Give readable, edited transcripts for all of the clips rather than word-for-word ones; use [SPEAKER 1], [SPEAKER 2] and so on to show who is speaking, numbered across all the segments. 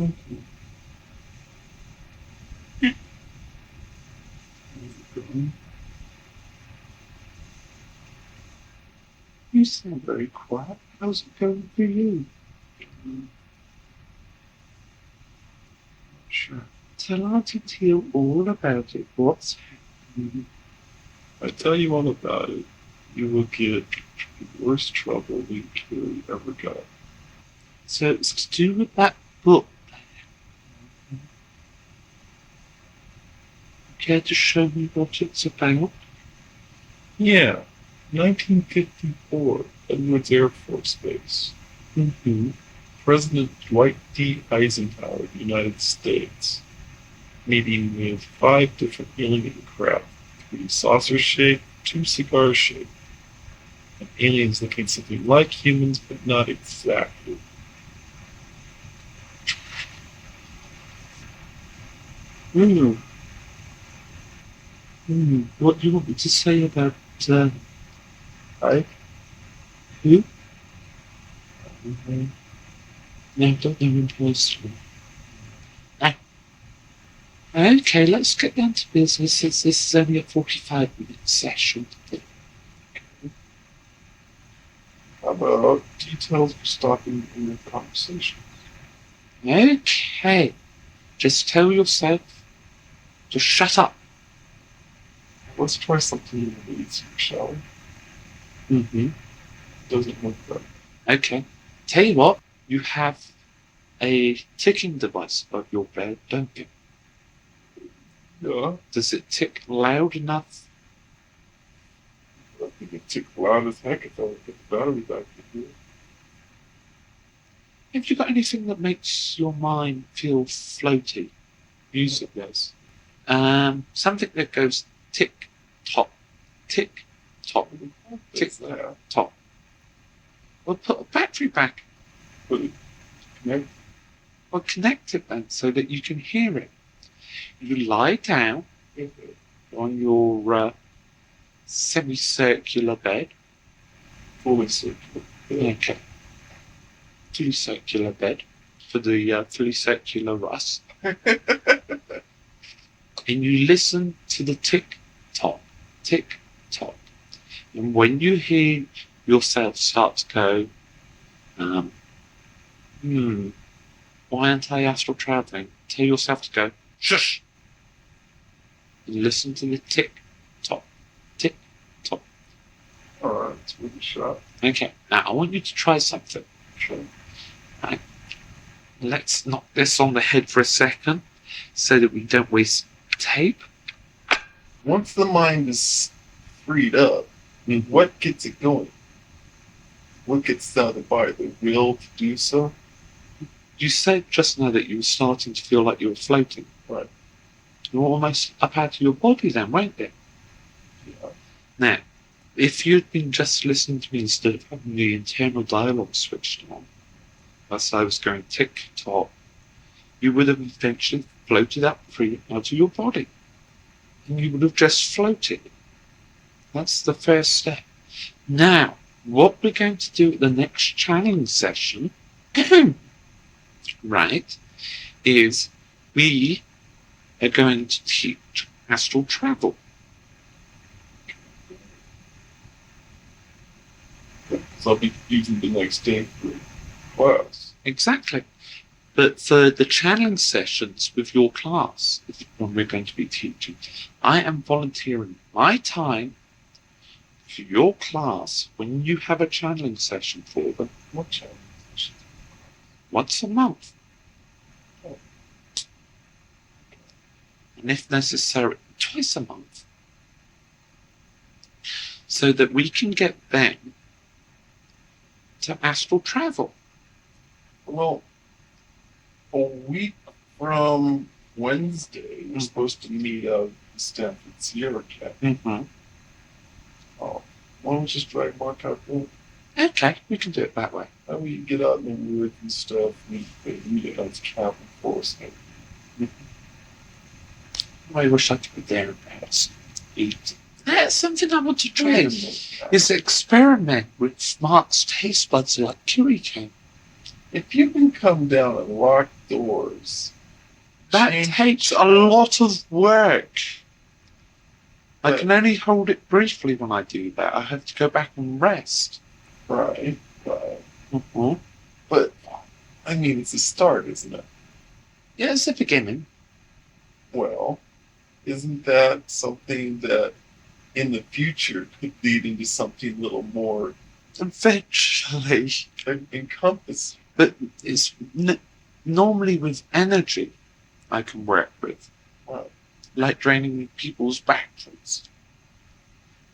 [SPEAKER 1] Okay. You sound very quiet. How's it going for you? Sure. Tell Auntie Teal all about it. What's happening? I tell you all about it, you will get the worst trouble we really ever got. So it's to do with that book. Care to show me what it's about? Yeah, 1954, Edwards Air Force Base. Mm-hmm. President Dwight D. Eisenhower of the United States, meeting with 5 different alien craft, 3 saucer-shaped, 2 cigar-shaped, and aliens looking something like humans, but not exactly. What do you want me to say about, I? Who? No, don't know him personally. Okay, let's get down to business since this is only a 45-minute session. How about details for stopping in your conversation? Okay, just tell yourself to shut up. Let's try something easier, shall we? Mm-hmm. Doesn't look good. Okay. Tell you what, you have a ticking device above your bed, don't you? Yeah. Does it tick loud enough? I think it ticks loud as heck if I get the battery back in here. Have you got anything that makes your mind feel floaty? Music, yes. Something that goes tick, tock, tick, tock, tick, tock. Well, put a battery back. Put it connect. Well, connect it then so that you can hear it. You lie down on your semicircular bed. Fully circular. Okay. Fully circular bed for the fully circular Russ. And you listen to the tick tock, tick tock. And when you hear yourself start to go, why aren't I astral traveling? Tell yourself to go, shush! And listen to the tick tock, tick tock. Alright, it's really sharp. Okay, now I want you to try something. Sure. Right. Let's knock this on the head for a second so that we don't waste tape. Once the mind is freed up, what gets it going? What gets the by the will to do so? You said just now that you were starting to feel like you were floating. Right. You were almost up out of your body then, weren't you? Yeah. Now, if you'd been just listening to me instead of having the internal dialogue switched on, as I was going tick-tock, you would have eventually floated up free out of your body. And you would have just floated. That's the first step. Now, what we're going to do at the next challenge session, right, is we are going to teach astral travel. So I'll be using the next day for class. Exactly. But for the challenge sessions with your class, when we're going to be teaching, I am volunteering my time for your class when you have a channeling session for them. What channeling session? Once a month. Oh. And if necessary, twice a month. So that we can get them to astral travel. Well, a week from Wednesday, we're supposed to meet up in Stanford Sierra Camp. Mm-hmm. Oh, why don't we just drag Mark out there? Okay, we can do it that way. And we can get out in the woods and stuff, and meet it on the travel force. Mm-hmm. I wish I could be there and perhaps eat. That's something I want to try. Is experiment with Mark's taste buds like Curie can. If you can come down and lock
[SPEAKER 2] doors.
[SPEAKER 1] That takes a lot of work. I can only hold it briefly when I do that. I have to go back and rest.
[SPEAKER 2] Right.
[SPEAKER 1] Mm-hmm.
[SPEAKER 2] But, I mean, it's a start, isn't it?
[SPEAKER 1] Yeah, it's the beginning.
[SPEAKER 2] Well, isn't that something that in the future could lead into something a little more
[SPEAKER 1] Eventually.
[SPEAKER 2] encompassing?
[SPEAKER 1] But it's normally with energy I can work with.
[SPEAKER 2] Right.
[SPEAKER 1] Like draining people's batteries.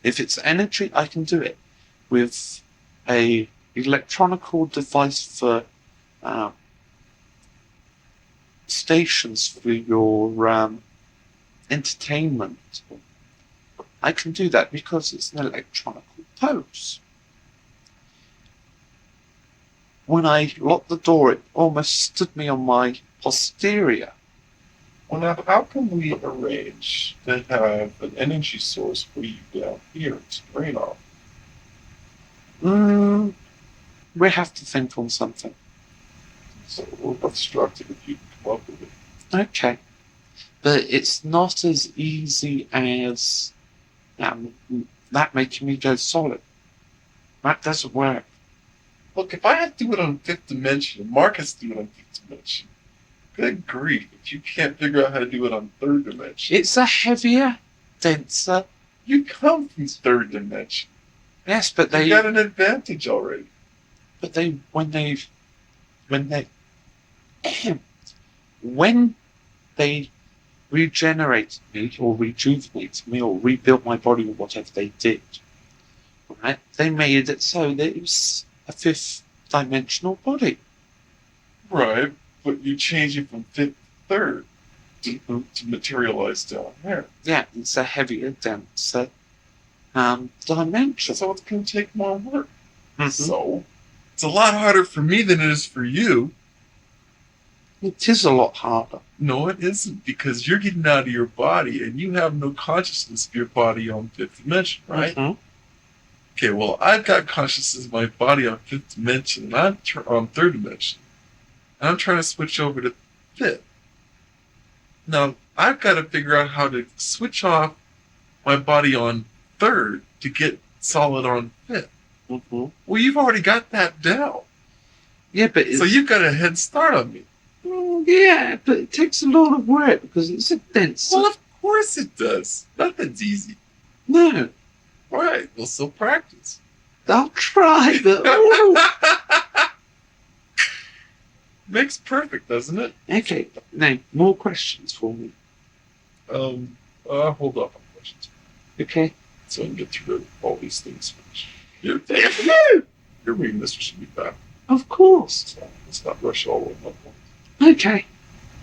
[SPEAKER 1] If it's energy, I can do it with a electronical device for stations for your entertainment. I can do that because it's an electronical pose. When I locked the door, it almost stood me on my posterior.
[SPEAKER 2] Well, now, how can we arrange to have an energy source for you down here to drain off?
[SPEAKER 1] We have to think on something.
[SPEAKER 2] So we'll construct it if you can come up with it.
[SPEAKER 1] Okay. But it's not as easy as that making me go solid. That doesn't work.
[SPEAKER 2] Look, if I had to do it on fifth dimension, and Mark has to do it on fifth dimension, good grief, if you can't figure out how to do it on third dimension.
[SPEAKER 1] It's a heavier, denser.
[SPEAKER 2] You come from third dimension.
[SPEAKER 1] Yes, but
[SPEAKER 2] You got an advantage already.
[SPEAKER 1] But when they regenerated me or rejuvenated me or rebuilt my body or whatever they did, right? They made it so that it was a fifth dimensional body.
[SPEAKER 2] Right, but you change it from fifth to third to materialize down there.
[SPEAKER 1] Yeah, it's a heavier, denser dimension.
[SPEAKER 2] So it's going to take more work.
[SPEAKER 1] Mm-hmm.
[SPEAKER 2] So it's a lot harder for me than it is for you.
[SPEAKER 1] It is a lot harder.
[SPEAKER 2] No, it isn't, because you're getting out of your body and you have no consciousness of your body on fifth dimension, right?
[SPEAKER 1] Mm-hmm.
[SPEAKER 2] Okay, well, I've got consciousness of my body on fifth dimension, and I'm on third dimension. And I'm trying to switch over to fifth. Now, I've got to figure out how to switch off my body on third to get solid on fifth.
[SPEAKER 1] Mm-hmm.
[SPEAKER 2] Well, you've already got that down.
[SPEAKER 1] Yeah, but
[SPEAKER 2] so you've got a head start on me.
[SPEAKER 1] Yeah, but it takes a lot of work because it's a dense.
[SPEAKER 2] Well, of course it does. Nothing's easy.
[SPEAKER 1] No.
[SPEAKER 2] All right, we'll still practice.
[SPEAKER 1] I'll try, but
[SPEAKER 2] makes perfect, doesn't it?
[SPEAKER 1] Okay, now more questions for me.
[SPEAKER 2] Hold off on questions.
[SPEAKER 1] Okay.
[SPEAKER 2] So I can get through all these things first. Your reading this should be back.
[SPEAKER 1] Of course.
[SPEAKER 2] So let's not rush all over at once.
[SPEAKER 1] Okay.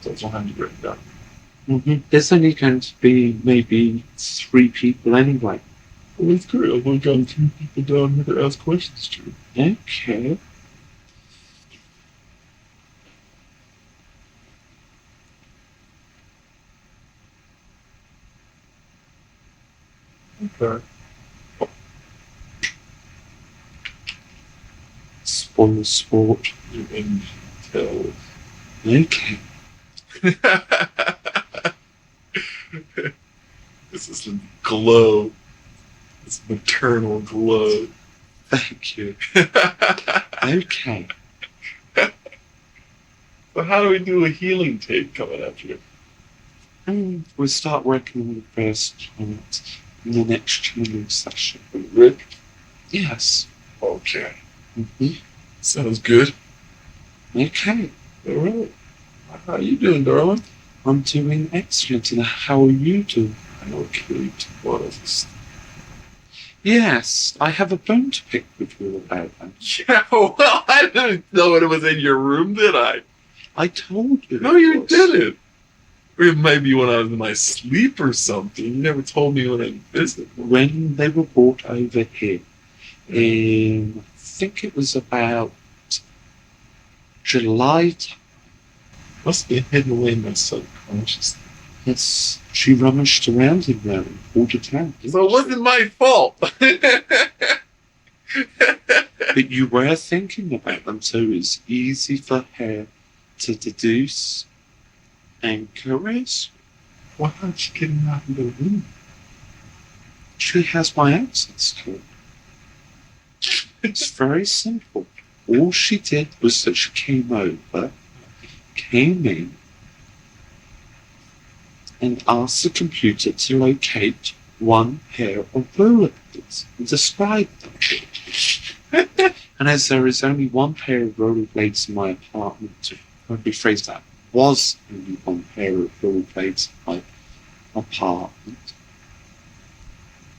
[SPEAKER 2] So it's 100 written down.
[SPEAKER 1] Mm-hmm. There's only going to be maybe 3 people anyway.
[SPEAKER 2] Well, that's great. I've only gotten 3 people down here to ask questions to.
[SPEAKER 1] Okay.
[SPEAKER 2] Okay.
[SPEAKER 1] Spoil sport.
[SPEAKER 2] Your energy tells.
[SPEAKER 1] Okay.
[SPEAKER 2] This is a glow. This maternal glow.
[SPEAKER 1] Thank you. Okay.
[SPEAKER 2] So how do we do a healing tape coming up here?
[SPEAKER 1] We'll start working on the first part in the next healing session.
[SPEAKER 2] Rick?
[SPEAKER 1] Yes.
[SPEAKER 2] Okay.
[SPEAKER 1] Mm-hmm.
[SPEAKER 2] Sounds good.
[SPEAKER 1] Okay.
[SPEAKER 2] All right. How are you doing, darling?
[SPEAKER 1] I'm doing excellent. And how are you doing?
[SPEAKER 2] I'm okay. What else?
[SPEAKER 1] Yes, I have a bone to pick with you about that.
[SPEAKER 2] Yeah, well, I didn't know it was in your room, did I?
[SPEAKER 1] I told you.
[SPEAKER 2] No, you didn't. Or maybe when I was in my sleep or something. You never told me when I visited.
[SPEAKER 1] When they were brought over here, in, I think it was about July time.
[SPEAKER 2] Must be hidden away in my subconscious.
[SPEAKER 1] Yes, she rummaged around in there and pulled it out.
[SPEAKER 2] So it wasn't my fault.
[SPEAKER 1] But you were thinking about them, so it's easy for her to deduce and caress.
[SPEAKER 2] Why aren't you getting out of the room?
[SPEAKER 1] She has my access to it. It's very simple. All she did was that she came over, came in, and asked the computer to locate one pair of rollerblades and describe them. And as there is only one pair of rollerblades in my apartment, I'd rephrase that, was only one pair of rollerblades in my apartment.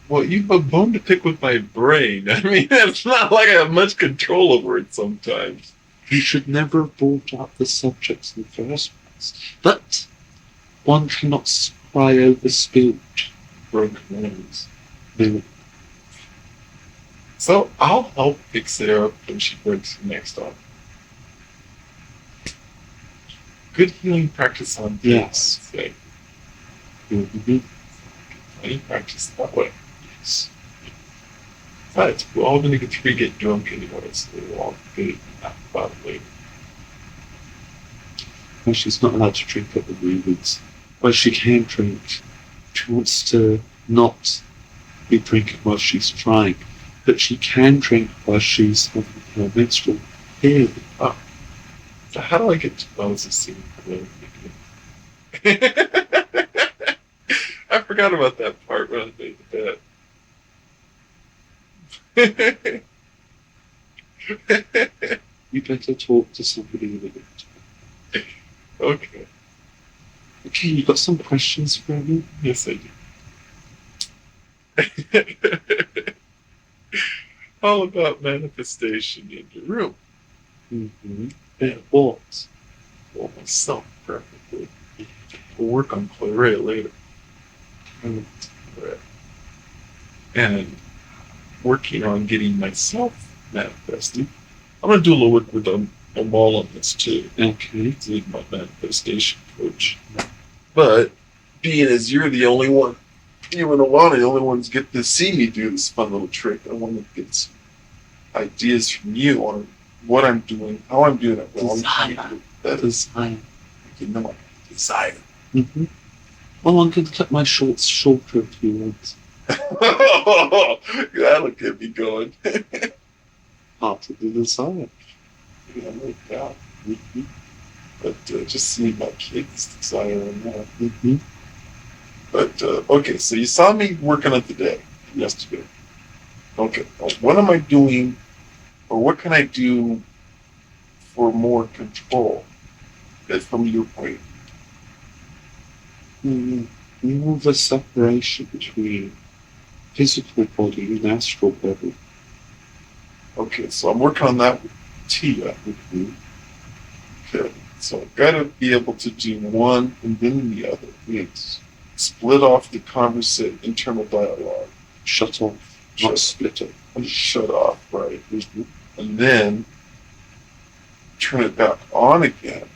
[SPEAKER 2] Well, you have a bone to pick with my brain. I mean, it's not like I have much control over it sometimes.
[SPEAKER 1] You should never have brought up the subject in the first place. But one cannot cry over spilled broken wings. No.
[SPEAKER 2] So I'll help fix it up when she breaks it next time. Good healing practice on
[SPEAKER 1] Yes.
[SPEAKER 2] Say.
[SPEAKER 1] Mm-hmm.
[SPEAKER 2] Any practice that way.
[SPEAKER 1] Yes.
[SPEAKER 2] Besides, we're all going to get drunk anyway, so we'll all get it about it later.
[SPEAKER 1] Well, she's not allowed to drink at the movies. Well, she can drink. She wants to not be drinking while she's trying, but she can drink while she's having her menstrual period.
[SPEAKER 2] Oh. So how do I get to Moses scene? I forgot about that part when I made the bed.
[SPEAKER 1] You better talk to somebody in a minute.
[SPEAKER 2] Okay.
[SPEAKER 1] Okay, you got some questions for me?
[SPEAKER 2] Yes, I do. All about manifestation in your room.
[SPEAKER 1] Mm-hmm. And what?
[SPEAKER 2] Well, myself, perfectly. We'll work on Claret later. And working on getting myself manifested. I'm going to do a little work with Amal on this too.
[SPEAKER 1] Okay.
[SPEAKER 2] He's my manifestation coach. But being as you're the only one, you and Alana, the only ones get to see me do this fun little trick, I want to get some ideas from you on what I'm doing, how I'm doing it. Well, that is
[SPEAKER 1] Desire.
[SPEAKER 2] you know, desire.
[SPEAKER 1] Mm-hmm. Well, I'm going to cut my shorts shorter if you want.
[SPEAKER 2] That'll get me going.
[SPEAKER 1] Part of the desire.
[SPEAKER 2] Yeah, like that. Mm-hmm. But just seeing my kids' desire on that.
[SPEAKER 1] Mm-hmm.
[SPEAKER 2] But, okay, so you saw me working on today, yesterday. Okay, well, what am I doing, or what can I do for more control? That's from your point.
[SPEAKER 1] More of a separation between physical body and astral body.
[SPEAKER 2] Okay, so I'm working on that with Tia.
[SPEAKER 1] Mm-hmm.
[SPEAKER 2] Okay, so I've got to be able to do one and then the other.
[SPEAKER 1] Yes.
[SPEAKER 2] Split off the internal dialogue.
[SPEAKER 1] Shut off. Not split off.
[SPEAKER 2] And shut off, right?
[SPEAKER 1] Mm-hmm.
[SPEAKER 2] And then turn it back on again.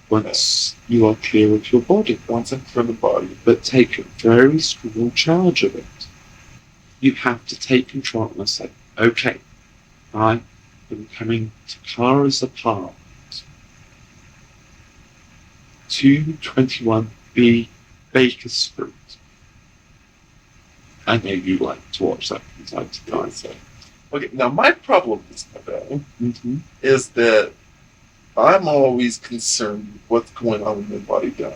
[SPEAKER 1] Once you are clear of your body.
[SPEAKER 2] Once I'm clear of the body.
[SPEAKER 1] But take very strong charge of it. You have to take control and say, okay, I am coming to Clara's apartment. 221B Baker Street. I know you like to watch that from time to time.
[SPEAKER 2] So. Okay, now my problem is,
[SPEAKER 1] Mm-hmm.
[SPEAKER 2] is that I'm always concerned with what's going on in my body down.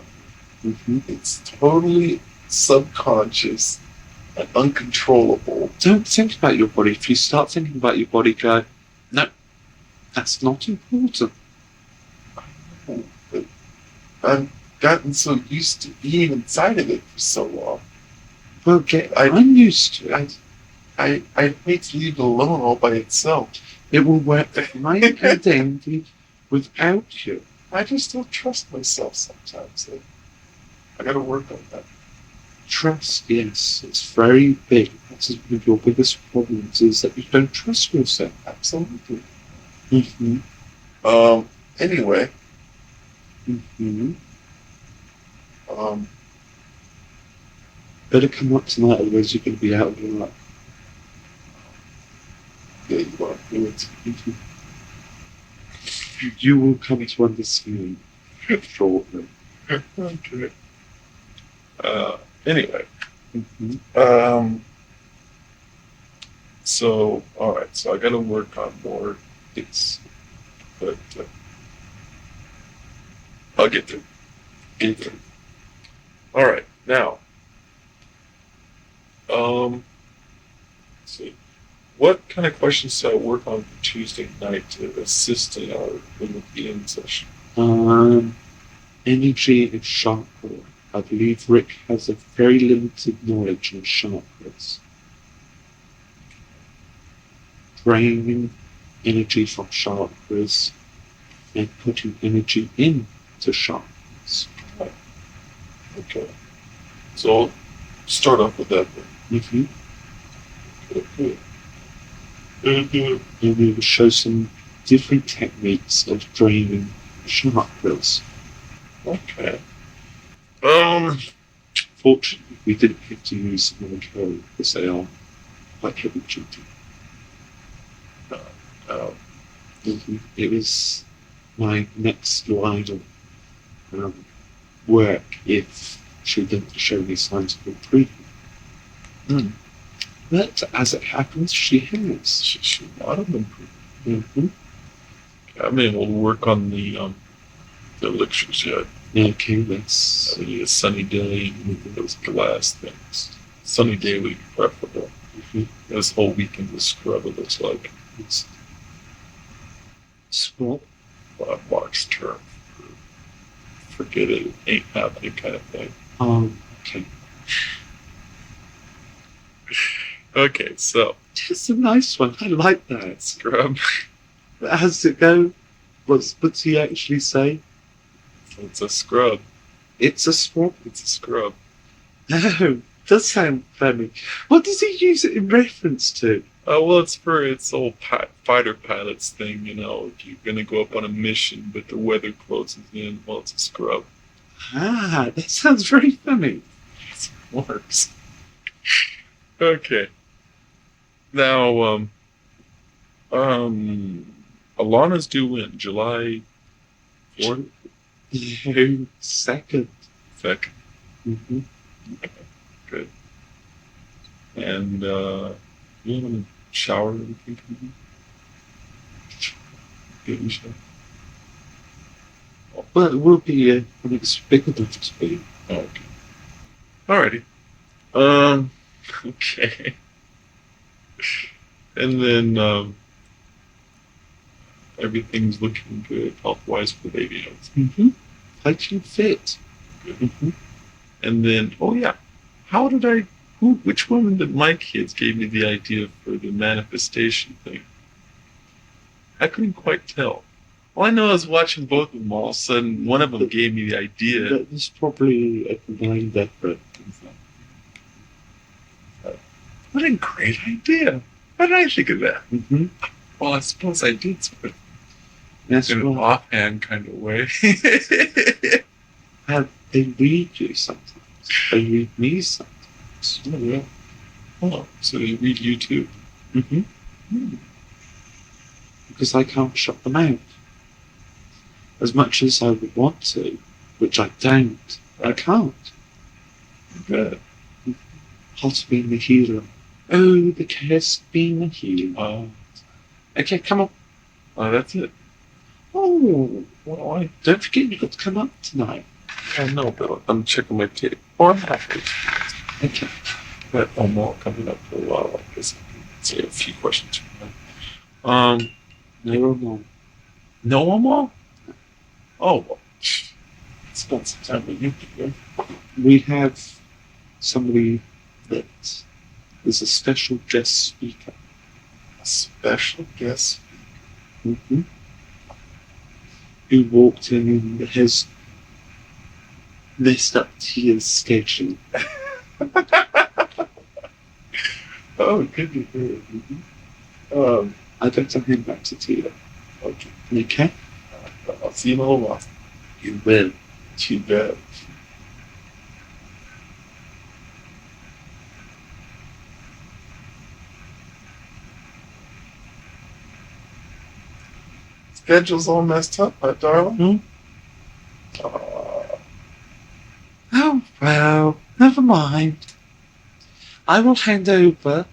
[SPEAKER 1] Mm-hmm.
[SPEAKER 2] It's totally subconscious and uncontrollable.
[SPEAKER 1] Don't think about your body. If you start thinking about your body, go, no, that's not important.
[SPEAKER 2] But I've gotten so used to being inside of it for so long.
[SPEAKER 1] Well, I'm used to it.
[SPEAKER 2] I hate to leave it alone all by itself.
[SPEAKER 1] It will work fine and dandy without you.
[SPEAKER 2] I just don't trust myself sometimes. I got to work on that.
[SPEAKER 1] Trust, yes, it's very big. That's one of your biggest problems, is that you don't trust yourself.
[SPEAKER 2] Absolutely.
[SPEAKER 1] Mm-hmm.
[SPEAKER 2] Anyway.
[SPEAKER 1] Mm-hmm. Better come up tonight, otherwise you're going to be out of your luck.
[SPEAKER 2] Yeah, you are. Do it.
[SPEAKER 1] Mm-hmm. You will come to understand shortly.
[SPEAKER 2] Okay. Anyway.
[SPEAKER 1] Mhm.
[SPEAKER 2] So, alright, so I gotta work on more
[SPEAKER 1] It's
[SPEAKER 2] but I'll get there. Get there. Alright, now, let's see. What kind of questions do I work on for Tuesday night to assist in the PM session?
[SPEAKER 1] energy and chakra. I believe Rick has a very limited knowledge on chakras. Draining energy from chakras and putting energy into chakras.
[SPEAKER 2] Okay. So I'll start off with that then.
[SPEAKER 1] Mm-hmm.
[SPEAKER 2] Okay.
[SPEAKER 1] And we will show some different techniques of draining chakras.
[SPEAKER 2] Okay.
[SPEAKER 1] Fortunately, we didn't have to use military because they are quite heavy duty. It was my next line of work if she didn't show me signs of improvement.
[SPEAKER 2] Mm.
[SPEAKER 1] But as it happens, she has.
[SPEAKER 2] She might have improved.
[SPEAKER 1] Mm-hmm.
[SPEAKER 2] I mean, we'll work on the elixirs yet.
[SPEAKER 1] Okay, let's.
[SPEAKER 2] I mean, a sunny day with those glass things. Sunny day would be preferable.
[SPEAKER 1] Mm-hmm.
[SPEAKER 2] This whole weekend was scrub, it looks like.
[SPEAKER 1] It's swap.
[SPEAKER 2] March term. Forget it, ain't happening kind of thing.
[SPEAKER 1] Okay.
[SPEAKER 2] Okay, so.
[SPEAKER 1] It's a nice one. I like that.
[SPEAKER 2] Scrub.
[SPEAKER 1] How does it go? What's he actually say?
[SPEAKER 2] It's a scrub.
[SPEAKER 1] It's a swap.
[SPEAKER 2] It's a scrub.
[SPEAKER 1] Oh, does sound funny. What does he use it in reference to?
[SPEAKER 2] Well, it's for its old fighter pilots thing, you know. If you're gonna go up on a mission, but the weather closes in, well, it's a scrub.
[SPEAKER 1] Ah, that sounds very funny.
[SPEAKER 2] It works. Okay. Now, Alana's due when? July 4th?
[SPEAKER 1] No, second.
[SPEAKER 2] Second.
[SPEAKER 1] Mm-hmm.
[SPEAKER 2] Okay, good. And, you want to shower or anything? Baby shower?
[SPEAKER 1] Well, it will be when it's big enough to be.
[SPEAKER 2] Oh, okay. Alrighty. Okay. And then, everything's looking good health-wise for the baby.
[SPEAKER 1] Mm-hmm. Fighting fit.
[SPEAKER 2] Good.
[SPEAKER 1] Mm-hmm.
[SPEAKER 2] And then, oh yeah, which woman that my kids gave me the idea for the manifestation thing? I couldn't quite tell. All I know is watching both of them, all of a sudden, one of them gave me the idea.
[SPEAKER 1] That is probably a combined effort.
[SPEAKER 2] What a great idea! Why did I think of that?
[SPEAKER 1] Mm-hmm.
[SPEAKER 2] Well, I suppose I did, but
[SPEAKER 1] That's
[SPEAKER 2] in an
[SPEAKER 1] right.
[SPEAKER 2] offhand kind of way.
[SPEAKER 1] They read you sometimes. They read me sometimes.
[SPEAKER 2] Oh, yeah. Oh, so they read you too?
[SPEAKER 1] Mm-hmm. Because I can't shut them out. As much as I would want to, which I don't, I can't.
[SPEAKER 2] Good.
[SPEAKER 1] Hot being the hero. Oh, the curse of being a hero. Okay, come on.
[SPEAKER 2] Oh, that's it.
[SPEAKER 1] Oh,
[SPEAKER 2] Well,
[SPEAKER 1] don't forget you've got to come up tonight.
[SPEAKER 2] I know, but I'm checking my tape. Or I'm happy.
[SPEAKER 1] Okay.
[SPEAKER 2] But more coming up for a while. I guess I can say a few questions from them.
[SPEAKER 1] No.
[SPEAKER 2] No one more? Oh, well. It's not some time with you.
[SPEAKER 1] We have somebody that is a special guest speaker.
[SPEAKER 2] A special guest.
[SPEAKER 1] Mm-hmm. Who walked in and has messed up Tia's schedule.
[SPEAKER 2] Oh, good to hear.
[SPEAKER 1] Mm-hmm. I got to hand back to Tia.
[SPEAKER 2] Okay.
[SPEAKER 1] Okay?
[SPEAKER 2] I'll see you in a little while.
[SPEAKER 1] You will.
[SPEAKER 2] Too bad. schedule's all messed up, my darling.
[SPEAKER 1] Oh, well, never mind. I will hand over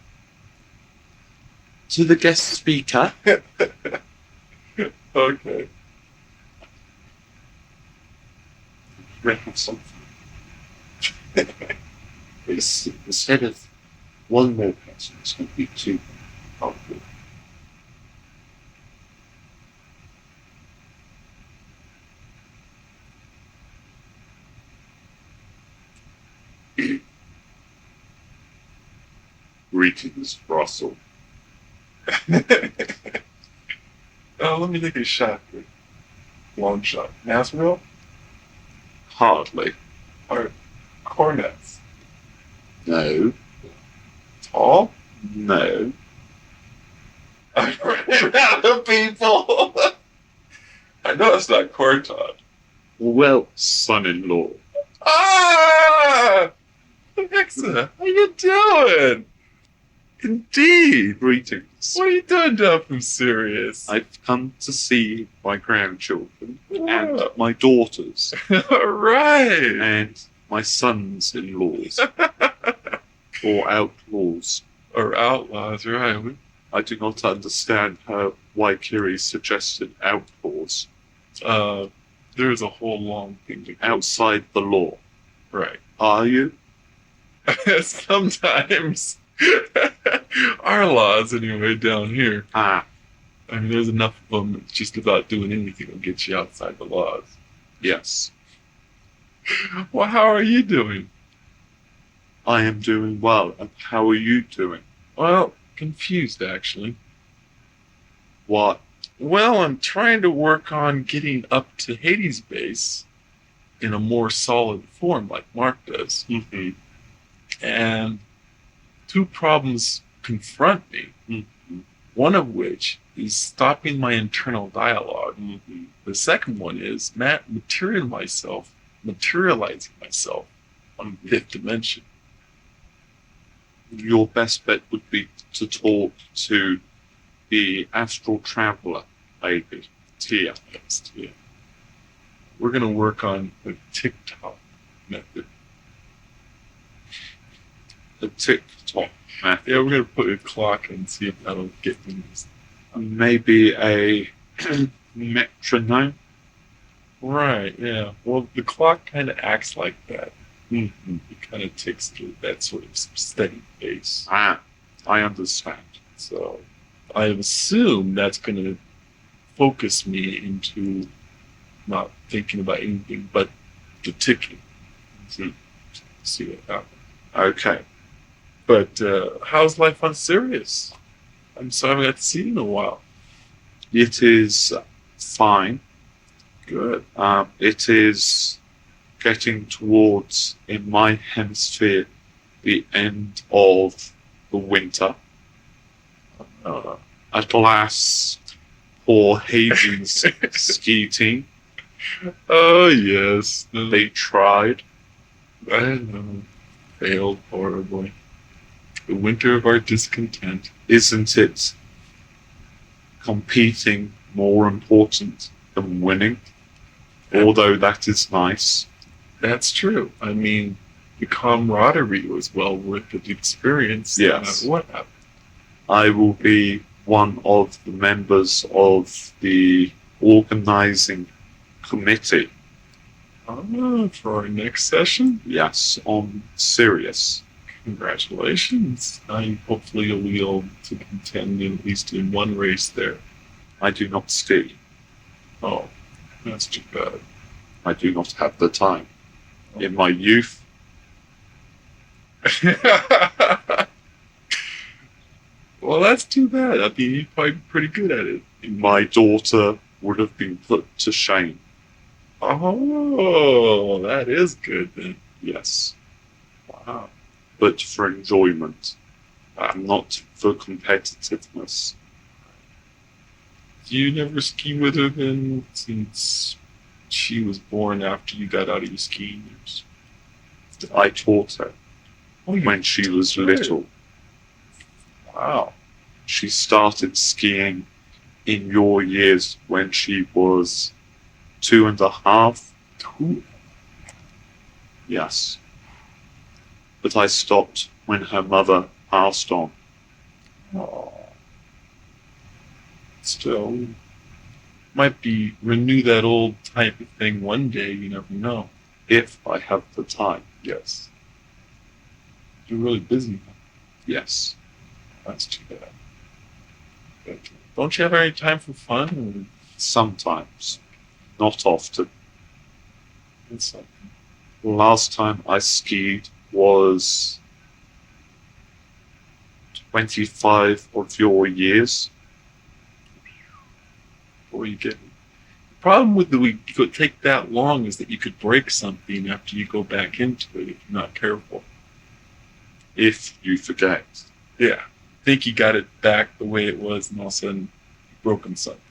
[SPEAKER 1] to the guest speaker.
[SPEAKER 2] Okay.
[SPEAKER 1] Reckon something. Instead of one more person, it's going to be two. Oh, good. Greetings, Russell.
[SPEAKER 2] Oh, let me take a shot. Long shot. Nasril
[SPEAKER 1] Hardly.
[SPEAKER 2] or cornets?
[SPEAKER 1] No.
[SPEAKER 2] Tall?
[SPEAKER 1] No.
[SPEAKER 2] I'm running out of people. I know it's not Corton.
[SPEAKER 1] Well, son-in-law.
[SPEAKER 2] Ah! Exzel, how you doing? Indeed.
[SPEAKER 1] Greetings.
[SPEAKER 2] What are you doing down from Sirius?
[SPEAKER 1] I've come to see my grandchildren and
[SPEAKER 2] Wow.
[SPEAKER 1] my daughters
[SPEAKER 2] All right.
[SPEAKER 1] and my sons-in-laws or outlaws.
[SPEAKER 2] Or outlaws, right?
[SPEAKER 1] I do not understand why Kiri suggested outlaws
[SPEAKER 2] There's a whole long thing to go.
[SPEAKER 1] outside the law.
[SPEAKER 2] Right.
[SPEAKER 1] Are you?
[SPEAKER 2] Sometimes. Our laws, anyway, down here.
[SPEAKER 1] Ah,
[SPEAKER 2] I mean, there's enough of them. It's just about doing anything will get you outside the laws.
[SPEAKER 1] yes.
[SPEAKER 2] Well, how are you doing?
[SPEAKER 1] I am doing well. And how are you doing?
[SPEAKER 2] Well, confused, actually.
[SPEAKER 1] What?
[SPEAKER 2] Well, I'm trying to work on getting up to Hades base in a more solid form like Mark does.
[SPEAKER 1] Mm-hmm.
[SPEAKER 2] And two problems confront me.
[SPEAKER 1] Mm-hmm.
[SPEAKER 2] One of which is stopping my internal dialogue.
[SPEAKER 1] Mm-hmm.
[SPEAKER 2] The second one is materializing myself on the fifth dimension.
[SPEAKER 1] Your best bet would be to talk to the astral traveler lady, Tia.
[SPEAKER 2] Yes, yeah. We're going to work on the TikTok method.
[SPEAKER 1] The TikTok method.
[SPEAKER 2] Yeah, we're going to put a clock and see if that'll get things.
[SPEAKER 1] Maybe a metronome.
[SPEAKER 2] Right, yeah. Well, the clock kind of acts like that.
[SPEAKER 1] Mm-hmm.
[SPEAKER 2] It kind of ticks through that sort of steady pace.
[SPEAKER 1] Ah, I understand.
[SPEAKER 2] So I assume that's going to focus me into not thinking about anything but the ticking. See what happens.
[SPEAKER 1] Okay.
[SPEAKER 2] But how's life on Sirius? I'm sorry I haven't got to see you in a while.
[SPEAKER 1] It is fine.
[SPEAKER 2] Good.
[SPEAKER 1] It is getting towards, in my hemisphere, the end of the winter. At last, poor Haven's ski team.
[SPEAKER 2] Oh, yes.
[SPEAKER 1] They tried.
[SPEAKER 2] I know. Failed horribly. The winter of our discontent.
[SPEAKER 1] Isn't it competing more important than winning? Although that is nice.
[SPEAKER 2] That's true. I mean, the camaraderie was well worth the experience.
[SPEAKER 1] Yes.
[SPEAKER 2] No matter what happened.
[SPEAKER 1] I will be one of the members of the organizing committee.
[SPEAKER 2] For our next session?
[SPEAKER 1] Yes, on Sirius.
[SPEAKER 2] Congratulations. Hopefully you'll be able to contend at least in one race there.
[SPEAKER 1] I do not ski.
[SPEAKER 2] Oh, that's too bad.
[SPEAKER 1] I do not have the time. In my youth,
[SPEAKER 2] Well, that's too bad. I mean, you're probably pretty good at it.
[SPEAKER 1] my daughter would have been put to shame.
[SPEAKER 2] Oh, that is good then.
[SPEAKER 1] Yes.
[SPEAKER 2] Wow.
[SPEAKER 1] But for enjoyment, not for competitiveness.
[SPEAKER 2] You never ski with her then, since she was born after you got out of your skiing years?
[SPEAKER 1] I taught her
[SPEAKER 2] Oh, you
[SPEAKER 1] when she was
[SPEAKER 2] did?
[SPEAKER 1] little.
[SPEAKER 2] Wow.
[SPEAKER 1] She started skiing in your years when she was 2.5. Yes. But I stopped when her mother passed on.
[SPEAKER 2] Oh. Still, might be renew that old type of thing one day. You never know.
[SPEAKER 1] If I have the time.
[SPEAKER 2] Yes. You're really busy.
[SPEAKER 1] Yes.
[SPEAKER 2] That's too bad. But don't you have any time for fun?
[SPEAKER 1] Sometimes. Not often.
[SPEAKER 2] It's something.
[SPEAKER 1] Last time I skied was 25 of your years.
[SPEAKER 2] Before you get. The problem with it could take that long is that you could break something after you go back into it if you're not careful.
[SPEAKER 1] If you forget.
[SPEAKER 2] Yeah. Think you got it back the way it was, and all of a sudden you've broken something.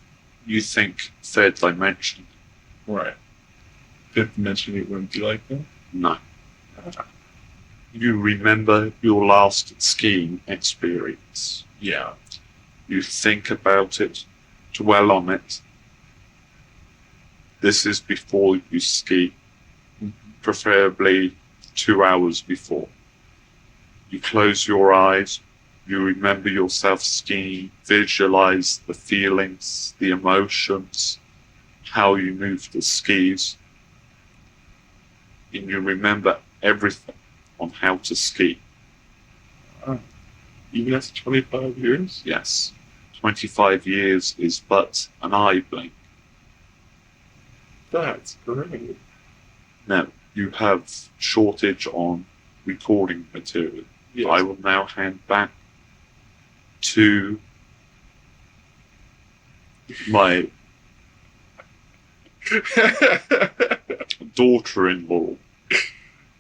[SPEAKER 1] You think third dimension.
[SPEAKER 2] Right. Fifth dimension, it wouldn't be like that?
[SPEAKER 1] No. You remember your last skiing experience.
[SPEAKER 2] Yeah.
[SPEAKER 1] You think about it, dwell on it. This is before you ski, preferably 2 hours before. You close your eyes, you remember yourself skiing, visualize the feelings, the emotions, how you move the skis, and you remember everything on how to ski.
[SPEAKER 2] Even after 25 years?
[SPEAKER 1] Yes, 25 years is but an eye blink.
[SPEAKER 2] That's great.
[SPEAKER 1] Now, you have shortage on recording material.
[SPEAKER 2] Yes.
[SPEAKER 1] I will now hand back to my daughter-in-law.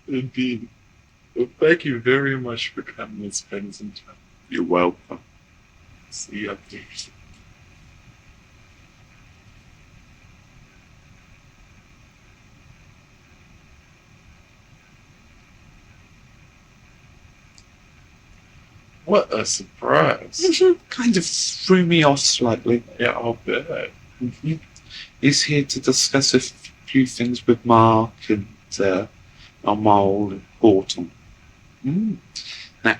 [SPEAKER 2] Indeed. Well, thank you very much for coming and spending some time.
[SPEAKER 1] You're welcome.
[SPEAKER 2] See you up there. What a surprise.
[SPEAKER 1] Kind of threw me off slightly.
[SPEAKER 2] Yeah, I'll bet.
[SPEAKER 1] He's here to discuss a few things with Mark and Amal and Horton. Now,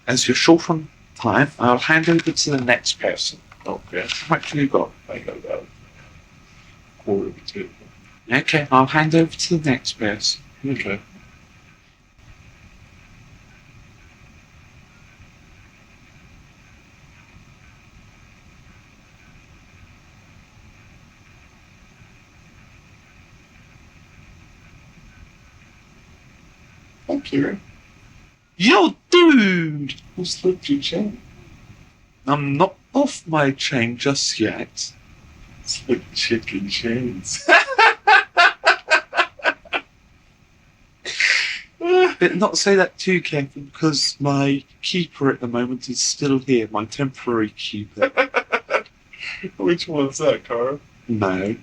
[SPEAKER 1] as you're short on time, I'll hand over to the next person.
[SPEAKER 2] Okay.
[SPEAKER 1] How much have you got?
[SPEAKER 2] I got about a quarter of a tip.
[SPEAKER 1] Okay, I'll hand over to the next person.
[SPEAKER 2] Okay. Thank you.
[SPEAKER 1] Yo, dude!
[SPEAKER 2] Who slipped your chain?
[SPEAKER 1] I'm not off my chain just yet.
[SPEAKER 2] Slip chicken chains.
[SPEAKER 1] But not say that too carefully because my keeper at the moment is still here, my temporary keeper.
[SPEAKER 2] Which one's that, Carl?
[SPEAKER 1] No.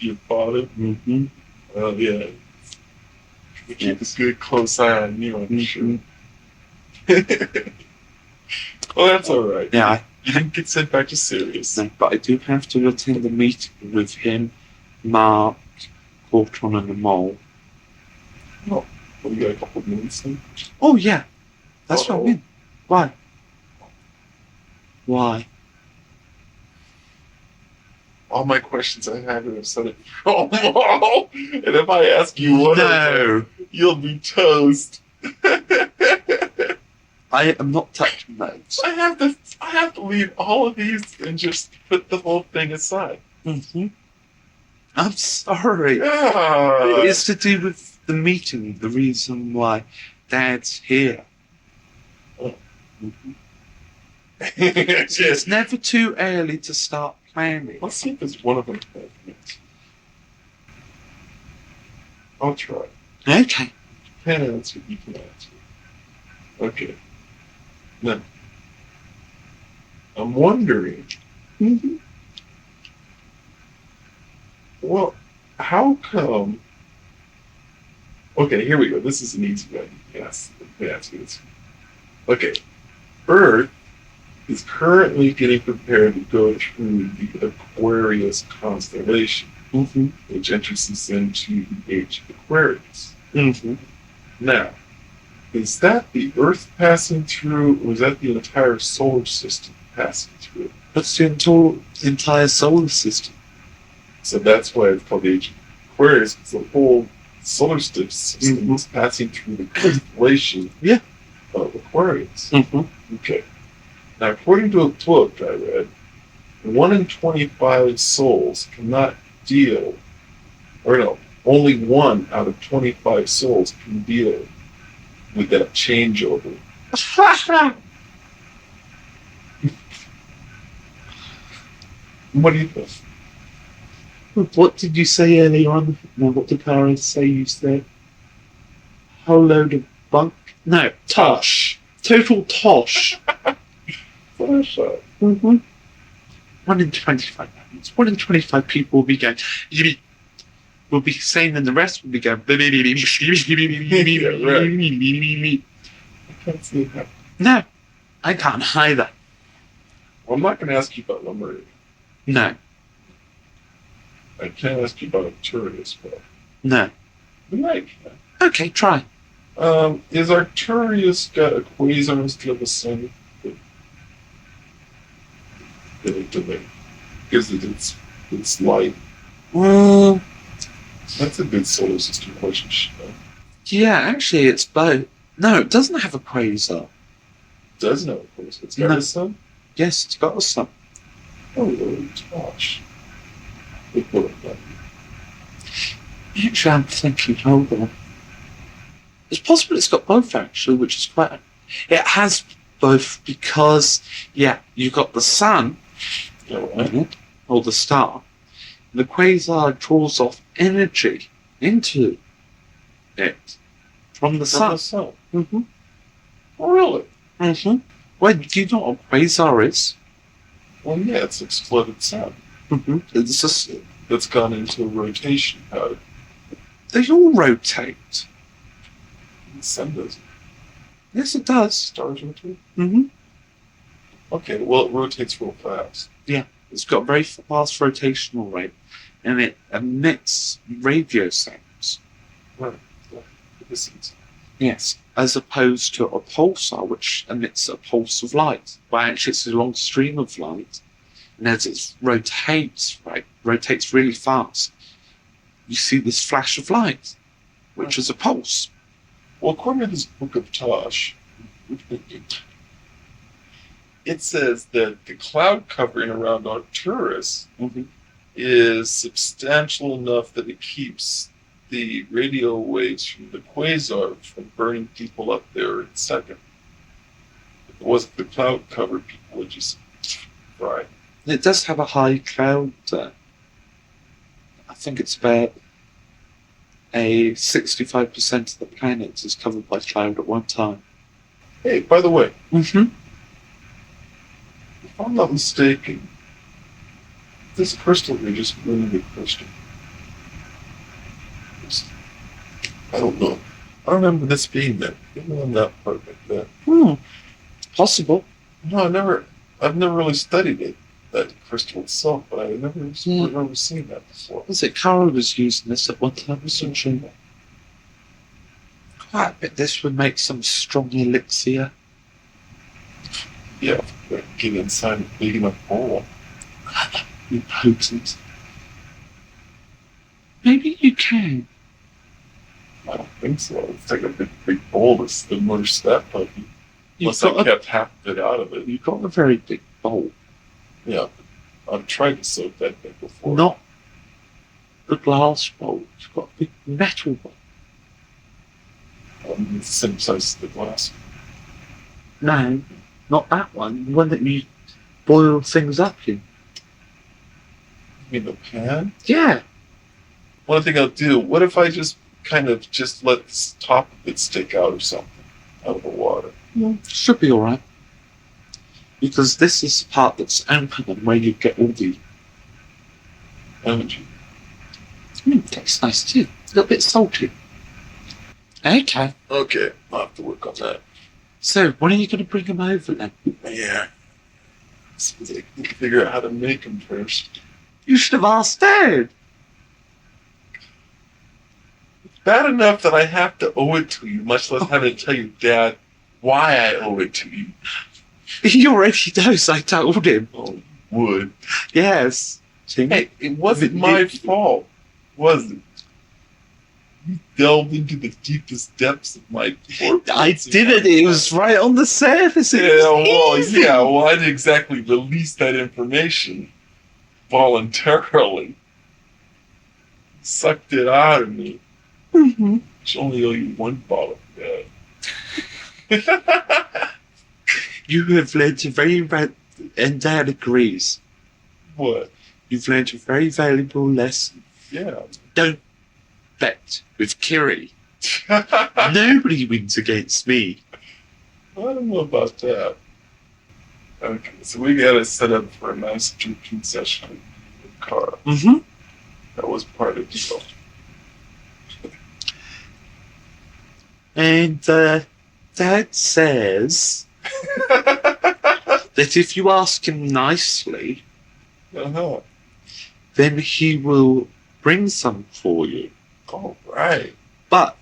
[SPEAKER 2] Your father?
[SPEAKER 1] Mm-hmm.
[SPEAKER 2] Well, yeah. We keep a good close eye on you, I'm sure. Well, that's alright.
[SPEAKER 1] Yeah,
[SPEAKER 2] You didn't get sent back to Sirius.
[SPEAKER 1] no, but I do have to attend a meeting with him, Mark, Horton and the Mole.
[SPEAKER 2] Oh, we got a couple of minutes then.
[SPEAKER 1] Oh, yeah. That's what I
[SPEAKER 2] Uh-oh.
[SPEAKER 1] mean. Why? Why?
[SPEAKER 2] All my questions I have are set it. Oh, and if I ask you one of them, you'll be toast.
[SPEAKER 1] I am not touching those.
[SPEAKER 2] I have to leave all of these and just put the whole thing aside.
[SPEAKER 1] Mm-hmm. I'm sorry.
[SPEAKER 2] Yeah.
[SPEAKER 1] It's to do with the meeting, the reason why Dad's here. It's never too early to start planning.
[SPEAKER 2] Let's see if there's one of them. I'll try.
[SPEAKER 1] Okay.
[SPEAKER 2] Can't answer. You can answer. Okay. Now, I'm wondering. Well, how come? Okay, here we go. This is an easy one. Yes, let me ask you this. Okay, Earth is currently getting prepared to go through the Aquarius constellation, which enters into the age of Aquarius. Now, is that the Earth passing through, or is that the entire solar system passing through?
[SPEAKER 1] That's the entire solar system.
[SPEAKER 2] So that's why it's called the age of Aquarius, because the whole solar system is passing through the constellation of Aquarius. Okay. Now, according to a book I read, 1 in 25 souls cannot deal, or no, only 1 out of 25 souls can deal with that changeover. What do you think?
[SPEAKER 1] What did you say earlier on? No, what did Karen say you said? Whole load of bunk? No, tosh. Total tosh. 1 in 25. 1 in 25 people will be going. Will be saying, and the rest will be going.
[SPEAKER 2] I can't see that.
[SPEAKER 1] No, I can't either.
[SPEAKER 2] Well, I'm not going to ask you about Lemuria.
[SPEAKER 1] No.
[SPEAKER 2] I can't ask you about Arcturus, but
[SPEAKER 1] No.
[SPEAKER 2] Right.
[SPEAKER 1] Okay, try.
[SPEAKER 2] Is Arcturus got a quasar instead of a sun? That gives it its light.
[SPEAKER 1] Well,
[SPEAKER 2] that's a good solar system question.
[SPEAKER 1] Yeah, actually, it's both. No, it doesn't have a quasar.
[SPEAKER 2] It does know a quasar. It's got a sun?
[SPEAKER 1] Yes, it's got a sun.
[SPEAKER 2] Oh, gosh.
[SPEAKER 1] Actually, I'm thinking, hold on. It's possible it's got both, actually, which is quite... It has both because, you've got the sun, or the star. The quasar draws off energy into it from the sun.
[SPEAKER 2] Oh, really?
[SPEAKER 1] Well, do you know what a quasar is?
[SPEAKER 2] Well, yeah, it's exploded sun.
[SPEAKER 1] It's just...
[SPEAKER 2] That's gone into a rotation pattern.
[SPEAKER 1] They all rotate.
[SPEAKER 2] The sun doesn't.
[SPEAKER 1] Yes, it does.
[SPEAKER 2] Stars rotate? Okay, well, it rotates real fast.
[SPEAKER 1] Yeah, it's got a very fast rotational rate, and it emits radio sounds.
[SPEAKER 2] Right.
[SPEAKER 1] Yes, as opposed to a pulsar, which emits a pulse of light. Well, actually, it's a long stream of light, and as it rotates really fast, you see this flash of light, which is a pulse.
[SPEAKER 2] Well, according to this book of Tosh, it says that the cloud covering around Arcturus is substantial enough that it keeps the radio waves from the quasar from burning people up there in a second. If it wasn't the cloud cover, people would just fry.
[SPEAKER 1] It does have a high cloud. I think it's about 65% of the planet is covered by cloud at one time.
[SPEAKER 2] Hey, by the way, if I'm not mistaken, this crystal here just really good crystal. I don't know. I don't remember this being there. Even on that part like that.
[SPEAKER 1] Possible.
[SPEAKER 2] No, I've never really studied it, that crystal itself, but I've never seen that before.
[SPEAKER 1] Was it Carol was using this at one time, wasn't she? Quite a bit. This would make some strong elixir.
[SPEAKER 2] Yeah, get inside a big enough bowl.
[SPEAKER 1] Potent. Maybe you can.
[SPEAKER 2] I don't think so. It's like a big bowl to submerge that puppy. Unless I kept half of it out of it.
[SPEAKER 1] You've got a very big bowl.
[SPEAKER 2] Yeah, I've tried to soak that thing before.
[SPEAKER 1] Not the glass bowl. You've got a big metal bowl.
[SPEAKER 2] It's the same size as the glass.
[SPEAKER 1] No, not that one. The one that you boil things up in.
[SPEAKER 2] You mean the pan?
[SPEAKER 1] Yeah.
[SPEAKER 2] One thing I'll do, what if I just kind of just let the top of it stick out or something out of the water?
[SPEAKER 1] Should be alright. Because this is the part that's open and where you get all the
[SPEAKER 2] energy.
[SPEAKER 1] Tastes nice too. A little bit salty. Okay.
[SPEAKER 2] Okay, I'll have to work on that.
[SPEAKER 1] So, when are you going to bring them over then?
[SPEAKER 2] Yeah. So I can figure out how to make them first.
[SPEAKER 1] You should have asked Dad.
[SPEAKER 2] Bad enough that I have to owe it to you, much less having to tell your dad why I owe it to you.
[SPEAKER 1] He already knows. I told him.
[SPEAKER 2] Oh, you would.
[SPEAKER 1] Yes.
[SPEAKER 2] Hey, it wasn't my fault, was it? You delved into the deepest depths of my poor
[SPEAKER 1] I didn't. It was right on the surface. It was easy.
[SPEAKER 2] I didn't exactly release that information voluntarily. Sucked it out of me.
[SPEAKER 1] Mm-hmm.
[SPEAKER 2] Which only owe you one bottle of that.
[SPEAKER 1] You have learned a very and Dad agrees.
[SPEAKER 2] What?
[SPEAKER 1] You've learned a very valuable lesson.
[SPEAKER 2] Yeah.
[SPEAKER 1] Don't bet with Kiri. Nobody wins against me.
[SPEAKER 2] I don't know about that. Okay, so we got it set up for a nice drinking session in the car.
[SPEAKER 1] Mm-hmm.
[SPEAKER 2] That was part of the deal.
[SPEAKER 1] And Dad says that if you ask him nicely,
[SPEAKER 2] Uh-huh.
[SPEAKER 1] then he will bring some for you.
[SPEAKER 2] All right.
[SPEAKER 1] But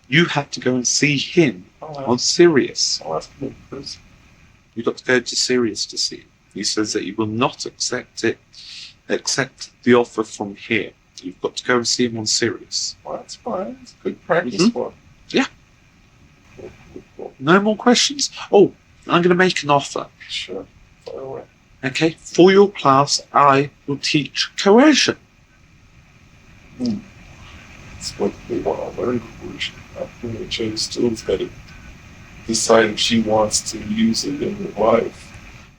[SPEAKER 1] you have to go and see him on Sirius.
[SPEAKER 2] I'll ask him first.
[SPEAKER 1] You've got to go to Sirius to see him. He says that he will not accept the offer from here. You've got to go and see him on Sirius.
[SPEAKER 2] Well, that's fine. It's good practice for him.
[SPEAKER 1] Yeah.
[SPEAKER 2] Cool.
[SPEAKER 1] No more questions? Oh, I'm going to make an offer.
[SPEAKER 2] Sure. Fire away.
[SPEAKER 1] Okay, for your class, I will teach coercion.
[SPEAKER 2] That's what they want to learn coercion. Which still's got to decide if she wants to use it in her life.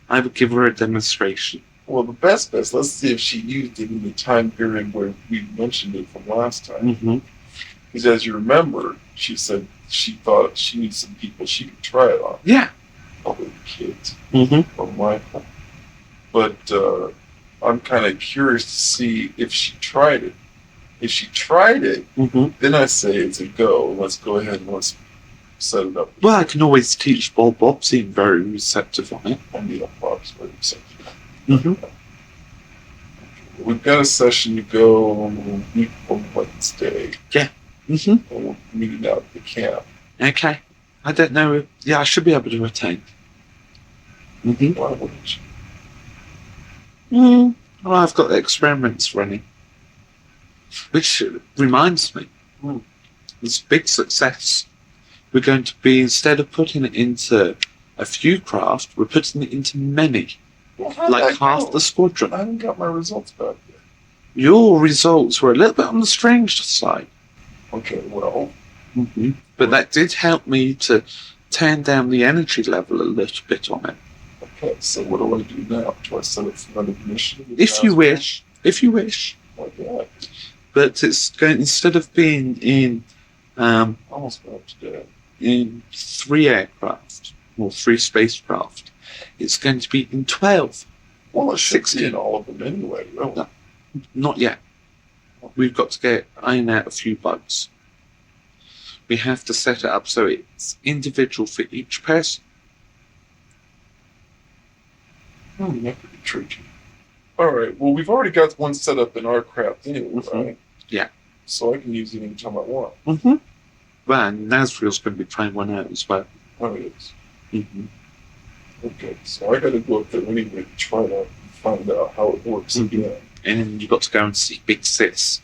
[SPEAKER 1] I will give her a demonstration.
[SPEAKER 2] Well, the best, let's see if she used it in the time period where we mentioned it from last time.
[SPEAKER 1] Mm-hmm.
[SPEAKER 2] Because as you remember, she said she thought she knew some people she could try it on.
[SPEAKER 1] Yeah.
[SPEAKER 2] Probably kids.
[SPEAKER 1] Mm-hmm.
[SPEAKER 2] Or Michael. But I'm kind of curious to see if she tried it. If she tried it, then I say it's a go. Let's go ahead and let's set it up.
[SPEAKER 1] Well, I can always teach Bob. Bob seemed very receptive on it.
[SPEAKER 2] I mean, Bob's very receptive.
[SPEAKER 1] Mm-hmm.
[SPEAKER 2] We've got a session to go week from Wednesday.
[SPEAKER 1] Yeah. Mm-hmm.
[SPEAKER 2] And we're meeting out at the camp.
[SPEAKER 1] Okay. I don't know. Yeah, I should be able to attend. Mm-hmm.
[SPEAKER 2] Why wouldn't you?
[SPEAKER 1] Well, I've got experiments running. Which reminds me, it's a big success. We're going to be, instead of putting it into a few craft, we're putting it into many.
[SPEAKER 2] Well,
[SPEAKER 1] like half the squadron.
[SPEAKER 2] I haven't got my results back yet.
[SPEAKER 1] Your results were a little bit on the strange side.
[SPEAKER 2] Okay, well.
[SPEAKER 1] But that did help me to turn down the energy level a little bit on it.
[SPEAKER 2] Okay, so what do I do now? Do I set up for another mission?
[SPEAKER 1] If you wish. If you wish.
[SPEAKER 2] Okay.
[SPEAKER 1] But it's going, instead of being in
[SPEAKER 2] almost got up to that.
[SPEAKER 1] In 3 aircraft or 3 spacecraft, it's going to be in 12.
[SPEAKER 2] Well, it should
[SPEAKER 1] 16.
[SPEAKER 2] be in all of them anyway, really.
[SPEAKER 1] No, not yet. We've got to iron out a few bugs. We have to set it up so it's individual for each person.
[SPEAKER 2] That could be tricky. Alright, well, we've already got one set up in our craft anyway, right?
[SPEAKER 1] Yeah.
[SPEAKER 2] So I can use it anytime I want.
[SPEAKER 1] Well, and Nazriel's going to be trying one out as well.
[SPEAKER 2] Oh, it is. Okay, so I got to go up there anyway to try it out and find out how it works again.
[SPEAKER 1] And then you've got to go and see Big Sis.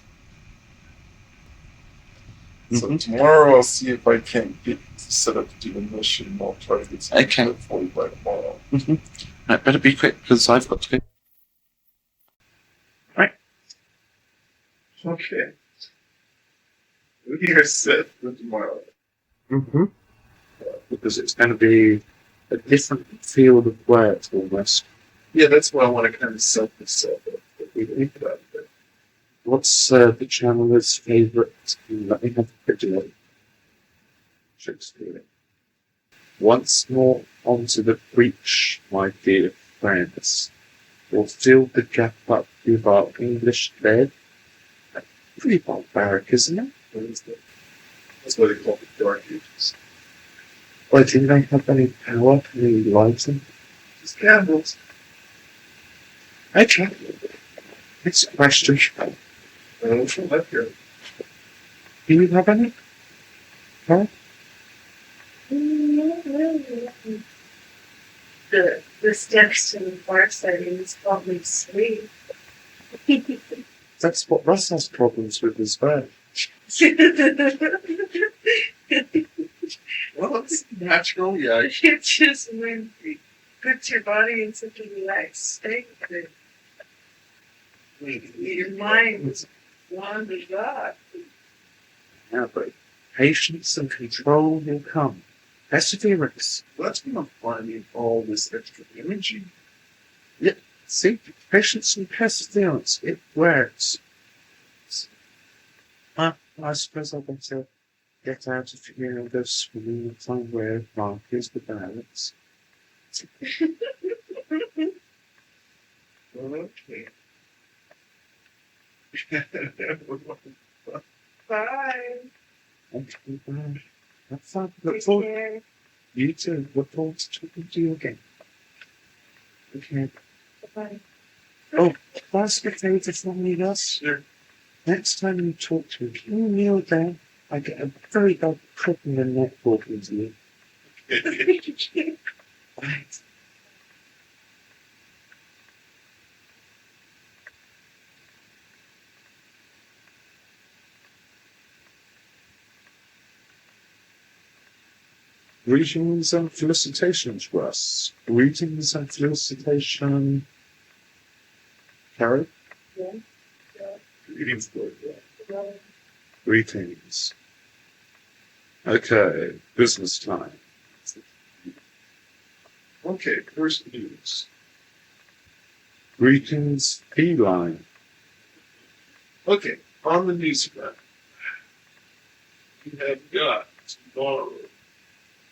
[SPEAKER 2] So tomorrow I'll see if I can get set up to do the mission, and I'll try to get some
[SPEAKER 1] Okay.
[SPEAKER 2] for you by tomorrow.
[SPEAKER 1] Right, better be quick because I've got to go. Right.
[SPEAKER 2] Okay. We are set for tomorrow.
[SPEAKER 1] Because it's going to be a different field of work almost.
[SPEAKER 2] Yeah, that's why I want to kind of set this up. But we think about it.
[SPEAKER 1] What's the channeler's favourite? Let me have a quick look. Shakespeare. Once more onto the breach, my dear friends. We'll fill the gap up with our English lead. Pretty barbaric, isn't it?
[SPEAKER 2] That's what they call the Dark Ages.
[SPEAKER 1] Well, do they have any power? Any lighting?
[SPEAKER 2] Just candles.
[SPEAKER 1] Okay. Next question.
[SPEAKER 2] From left here.
[SPEAKER 1] Do you have any? Okay.
[SPEAKER 3] The steps to the far side is probably sweet.
[SPEAKER 1] That's what Russ has problems with as well.
[SPEAKER 2] Well, it's natural, yeah.
[SPEAKER 3] It's just when it puts your body in such a relaxed state that your mind wanders off.
[SPEAKER 1] Yeah, but patience and control will come. Perseverance.
[SPEAKER 2] That's when I'm finding all this extra energy.
[SPEAKER 1] Yeah, see? Patience and perseverance. It works. I suppose I'll get to get out of here and go swimming somewhere. Mark is the balance.
[SPEAKER 2] Okay.
[SPEAKER 3] Bye.
[SPEAKER 1] Okay, bye. Have fun.
[SPEAKER 3] Take
[SPEAKER 1] Look forward.
[SPEAKER 3] care.
[SPEAKER 1] You too. Look forward to talking to you again. Okay.
[SPEAKER 3] Bye.
[SPEAKER 1] Oh, last favor from me, Russ.
[SPEAKER 2] Sure.
[SPEAKER 1] Next time you talk to me, can you kneel down? I get a very bad prick in the neck walking to you. Right. Greetings and felicitations, Russ. Greetings and felicitations, Carrie.
[SPEAKER 3] Yeah.
[SPEAKER 2] Greetings, Lord.
[SPEAKER 3] Yeah.
[SPEAKER 1] Greetings. Okay, business time.
[SPEAKER 2] Okay, first news.
[SPEAKER 1] Greetings, feline.
[SPEAKER 2] Okay, on the news front, we have got tomorrow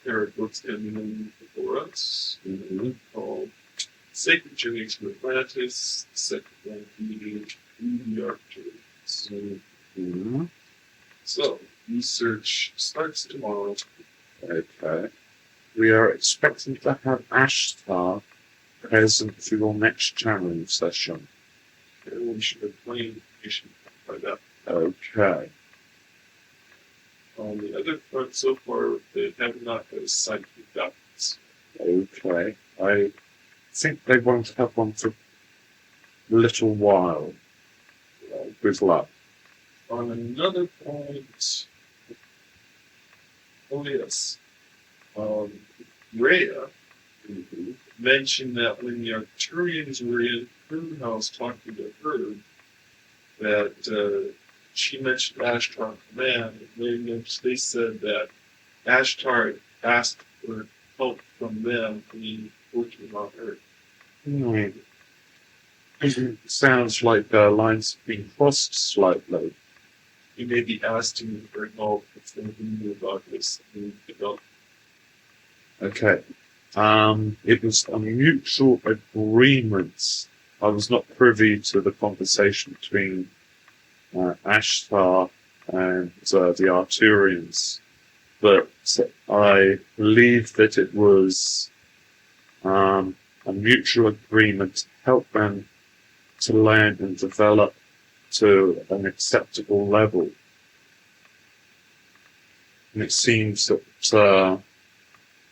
[SPEAKER 2] Eric books coming in for us called Sacred Journeys to Atlantis, the second one being the Arcturus.
[SPEAKER 1] Mm-hmm.
[SPEAKER 2] So, research starts tomorrow.
[SPEAKER 1] Okay. We are expecting to have Ashtar present for your next challenge session.
[SPEAKER 2] And we should have plenty of information by that.
[SPEAKER 1] Okay.
[SPEAKER 2] On the other front, so far, they have not had a psychic guidance.
[SPEAKER 1] Okay. I think they won't have one for a little while. Good luck.
[SPEAKER 2] On another point, oh yes, Rhea mentioned that when the Arcturians were in her house talking to her, that she mentioned Ashtar Command, and they said that Ashtar asked for help from them in working on Earth.
[SPEAKER 1] Hmm. Sounds like the lines have been crossed slightly.
[SPEAKER 2] He may be asking for help if they knew about this new development.
[SPEAKER 1] Okay. It was a mutual agreement. I was not privy to the conversation between Ashtar and the Arturians, but I believe that it was a mutual agreement to help them to learn and develop to an acceptable level. And it seems that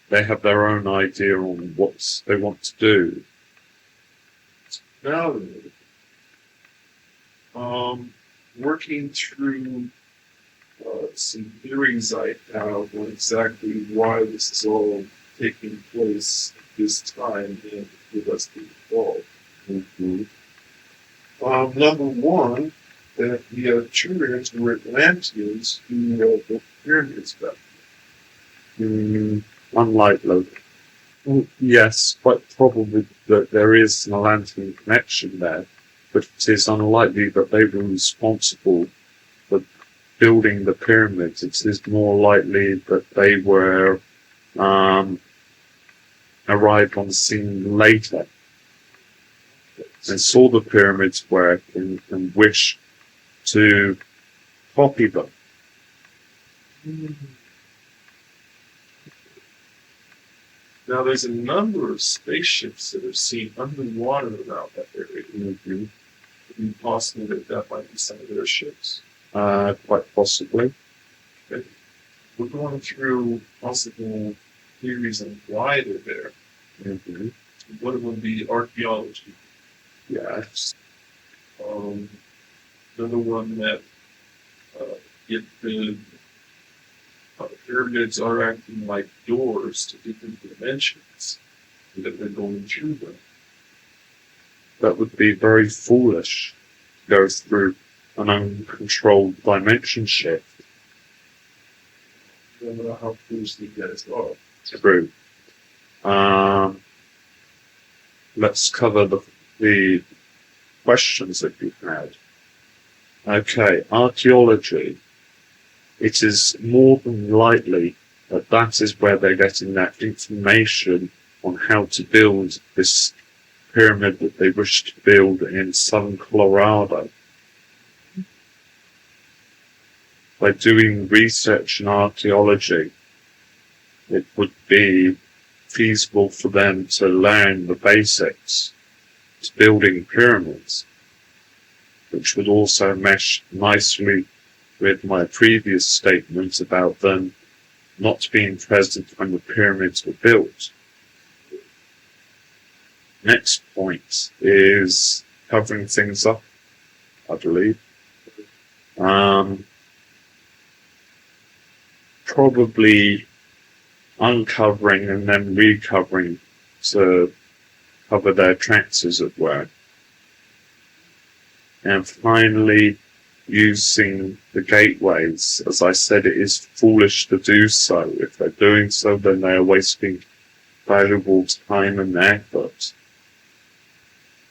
[SPEAKER 1] they have their own idea on what they want to do.
[SPEAKER 2] Now, working through some theories I have on exactly why this is all taking place at this time and with us being involved.
[SPEAKER 1] Mm-hmm.
[SPEAKER 2] Number one, that the Arcturians were Atlanteans who built pyramids back
[SPEAKER 1] Unlikely. Well, yes, quite probably that there is an Atlantean connection there, but it is unlikely that they were responsible for building the pyramids. It is more likely that they were arrived on the scene later and saw the pyramids work and wished to copy them.
[SPEAKER 2] Now, there's a number of spaceships that are seen underwater around that area.
[SPEAKER 1] Mm-hmm.
[SPEAKER 2] Could it be possible that that might be some of their ships?
[SPEAKER 1] Quite possibly.
[SPEAKER 2] We're going through possible theories on why they're there.
[SPEAKER 1] Mm-hmm.
[SPEAKER 2] One would be archaeology.
[SPEAKER 1] Yes.
[SPEAKER 2] Another one that if the pyramids are acting like doors to different dimensions, that they're going through them.
[SPEAKER 1] That would be very foolish to go through an uncontrolled dimension shift.
[SPEAKER 2] I don't know how foolish these guys are.
[SPEAKER 1] True. Let's cover the questions that you had. Okay, archaeology. It is more than likely that that is where they're getting that information on how to build this pyramid that they wish to build in southern Colorado. By doing research in archaeology, it would be feasible for them to learn the basics to building pyramids, which would also mesh nicely with my previous statement about them not being present when the pyramids were built. Next point is covering things up, I believe. Probably uncovering and then recovering to cover their tracks, as it were. And finally, using the gateways. As I said, it is foolish to do so. If they're doing so, then they are wasting valuable time and effort.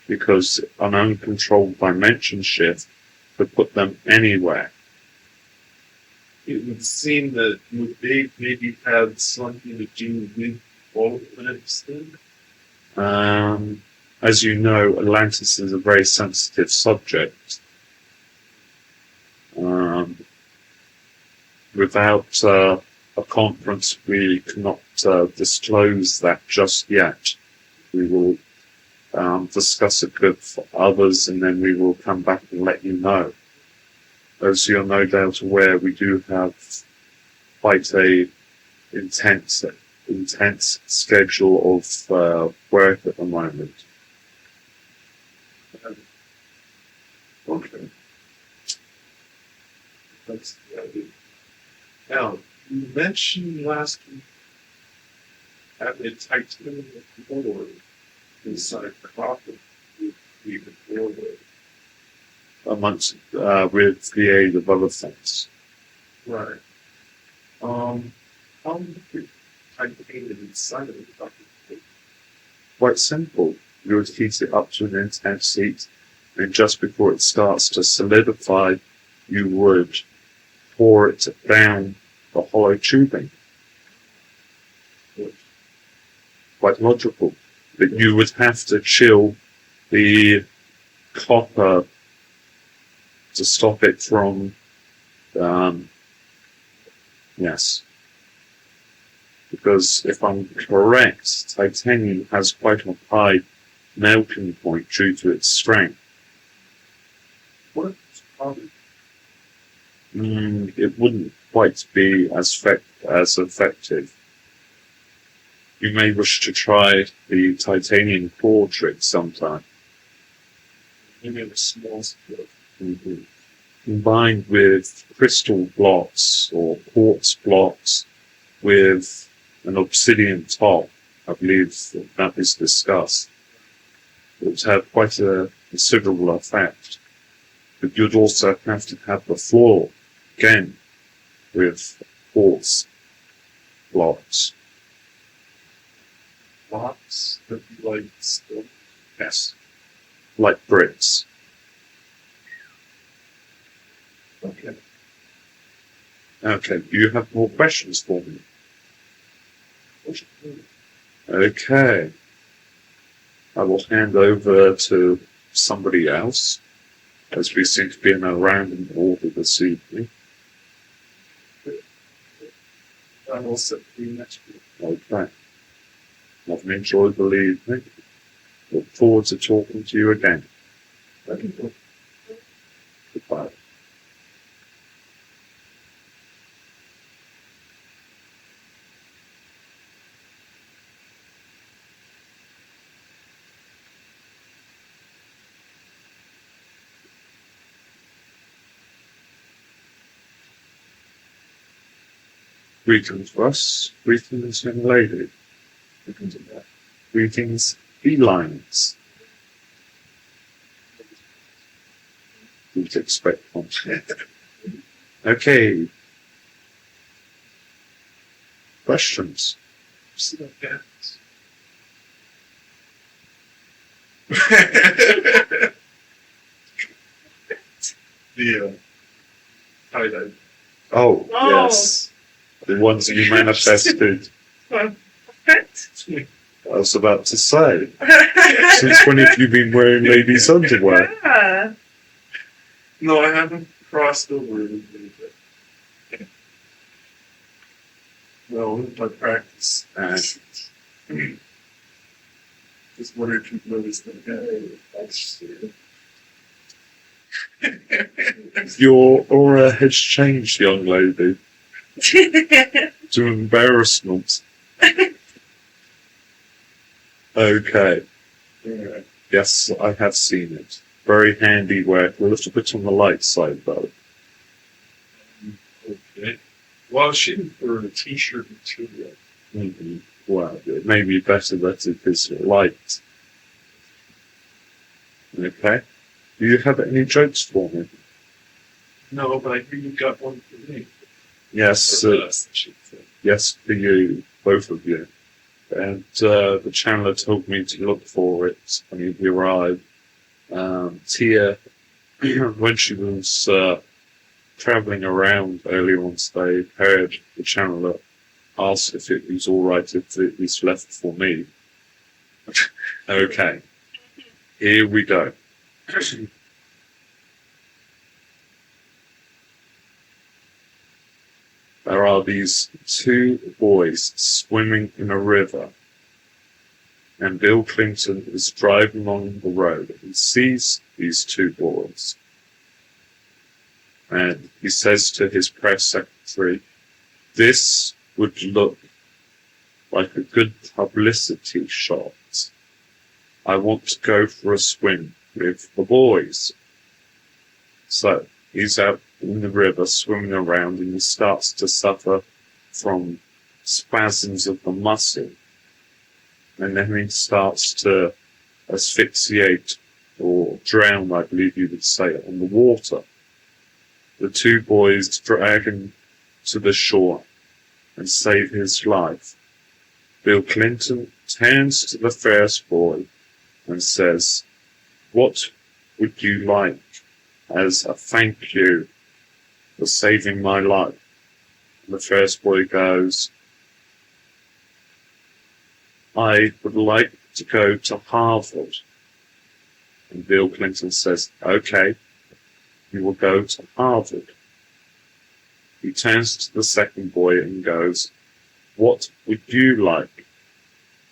[SPEAKER 1] Because an uncontrolled dimension shift could put them anywhere.
[SPEAKER 2] It would seem that they maybe had something to do with all of them.
[SPEAKER 1] As you know, Atlantis is a very sensitive subject. Without a conference, we cannot disclose that just yet. We will discuss it with others, and then we will come back and let you know. As you're no doubt aware, we do have quite a intense schedule of work at the moment.
[SPEAKER 2] Okay. That's the idea. Now, you mentioned last week at the titanium core inside the coffin would be the doorway.
[SPEAKER 1] Amongst with the aid of other things.
[SPEAKER 2] Right. How would titanium inside of the coffin?
[SPEAKER 1] Quite simple. You would heat it up to an intense heat, and just before it starts to solidify, you would pour it down the hollow tubing. Quite logical. But you would have to chill the copper to stop it from, yes. Because if I'm correct, titanium has quite a high melting point due to its strength.
[SPEAKER 2] What if it's probably
[SPEAKER 1] It wouldn't quite be as effective. You may wish to try the titanium core trick sometime.
[SPEAKER 2] maybe a small scale?
[SPEAKER 1] Combined with crystal blocks or quartz blocks with an obsidian top, I believe that is discussed. It would have quite a considerable effect. But you'd also have to have the floor, again, with quartz blocks.
[SPEAKER 2] Blocks that be like stone.
[SPEAKER 1] Yes. Like bricks.
[SPEAKER 2] Okay.
[SPEAKER 1] Okay, do you have more questions for me? Okay. I will hand over to somebody else, as we seem to be in a random order this evening.
[SPEAKER 2] I'm all set for you next week.
[SPEAKER 1] Okay. I've enjoyed the evening. Look forward to talking to you again. Goodbye. Greetings, Russ. Greetings, young lady. Greetings, felines. You'd expect one. Okay. Questions?
[SPEAKER 2] The highlight.
[SPEAKER 1] Oh,
[SPEAKER 3] Oh.
[SPEAKER 1] yes. The ones you manifested.
[SPEAKER 3] What?
[SPEAKER 1] I was about to say. Since when have you been wearing ladies' underwear?
[SPEAKER 3] Yeah.
[SPEAKER 2] No, I haven't crossed over it a little bit. No, by practice. Just wondering if you've noticed that.
[SPEAKER 1] Your aura has changed, young lady, to embarrassment. Okay.
[SPEAKER 2] Yeah.
[SPEAKER 1] Yes, I have seen it. Very handy work. A little bit on the light side, though.
[SPEAKER 2] Okay. Well, shooting for a t-shirt material.
[SPEAKER 1] Mm-hmm. Well, it may be better that it is light. Okay. Do you have any jokes for me?
[SPEAKER 2] No, but I hear you got one for me.
[SPEAKER 1] Yes,
[SPEAKER 2] Or us, I should say.
[SPEAKER 1] yes, for you, both of you. And the channeler told me to look for it when he arrived. Tia, when she was traveling around earlier on today, heard the channeler ask if it was all right if it was left for me. Okay, here we go. There are these two boys swimming in a river, and Bill Clinton is driving along the road and sees these two boys. And he says to his press secretary, "This would look like a good publicity shot. I want to go for a swim with the boys." So he's out in the river swimming around, and he starts to suffer from spasms of the muscle. And then he starts to asphyxiate or drown, I believe you would say, on the water. The two boys drag him to the shore and save his life. Bill Clinton turns to the first boy and says, "What would you like as a thank you for saving my life?" And the first boy goes, "I would like to go to Harvard." And Bill Clinton says, "Okay, you will go to Harvard." He turns to the second boy and goes, "What would you like?"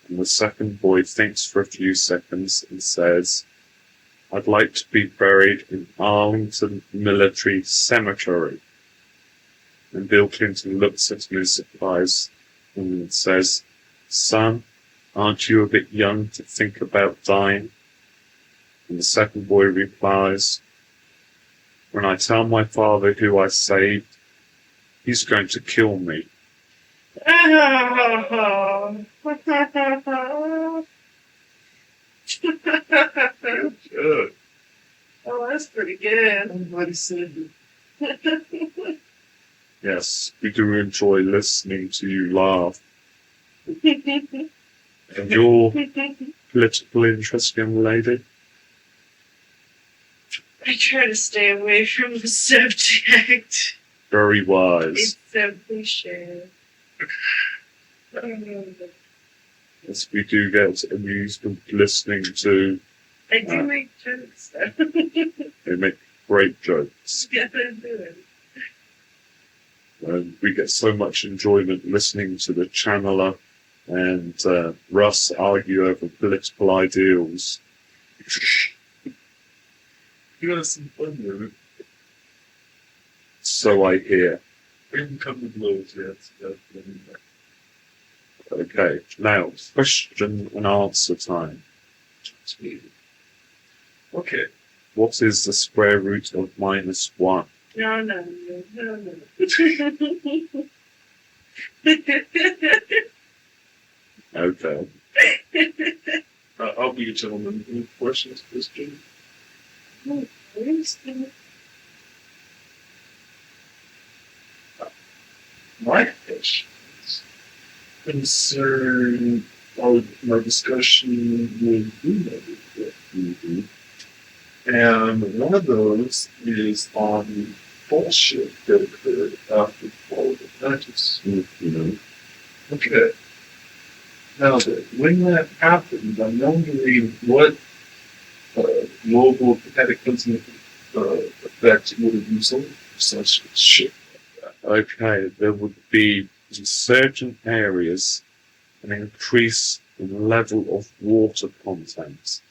[SPEAKER 1] And the second boy thinks for a few seconds and says, "I'd like to be buried in Arlington Military Cemetery." And Bill Clinton looks at him in surprise and says, "Son, aren't you a bit young to think about dying?" And the second boy replies, "When I tell my father who I saved, he's going to kill me."
[SPEAKER 2] Good.
[SPEAKER 3] Oh, that's pretty good.
[SPEAKER 2] Somebody said
[SPEAKER 1] Yes, we do enjoy listening to you laugh. And your political interest, young lady?
[SPEAKER 3] I try to stay away from the subject.
[SPEAKER 1] Very wise.
[SPEAKER 3] It's so cliche.
[SPEAKER 1] Yes, we do get amusement listening to.
[SPEAKER 3] I do make jokes, though.
[SPEAKER 1] They make great jokes.
[SPEAKER 3] Gotta do it.
[SPEAKER 1] And we get so much enjoyment listening to the channeler and Russ argue over political ideals.
[SPEAKER 2] You got some fun with it.
[SPEAKER 1] So I hear.
[SPEAKER 2] We haven't come to blows yet. So
[SPEAKER 1] Okay, now question and answer time.
[SPEAKER 2] okay.
[SPEAKER 1] What is the square root of -1?
[SPEAKER 3] No.
[SPEAKER 1] Okay.
[SPEAKER 2] I'll be a gentleman. Any questions, Christian? My questions concern our discussion with you. And one of those is on the bullshit that occurred after the fall of Atlantis. Okay. Now, when that happened, I'm wondering what global cataclysmic effects would have resulted from such shit.
[SPEAKER 1] Okay, there would be in certain areas an increase in the level of water content,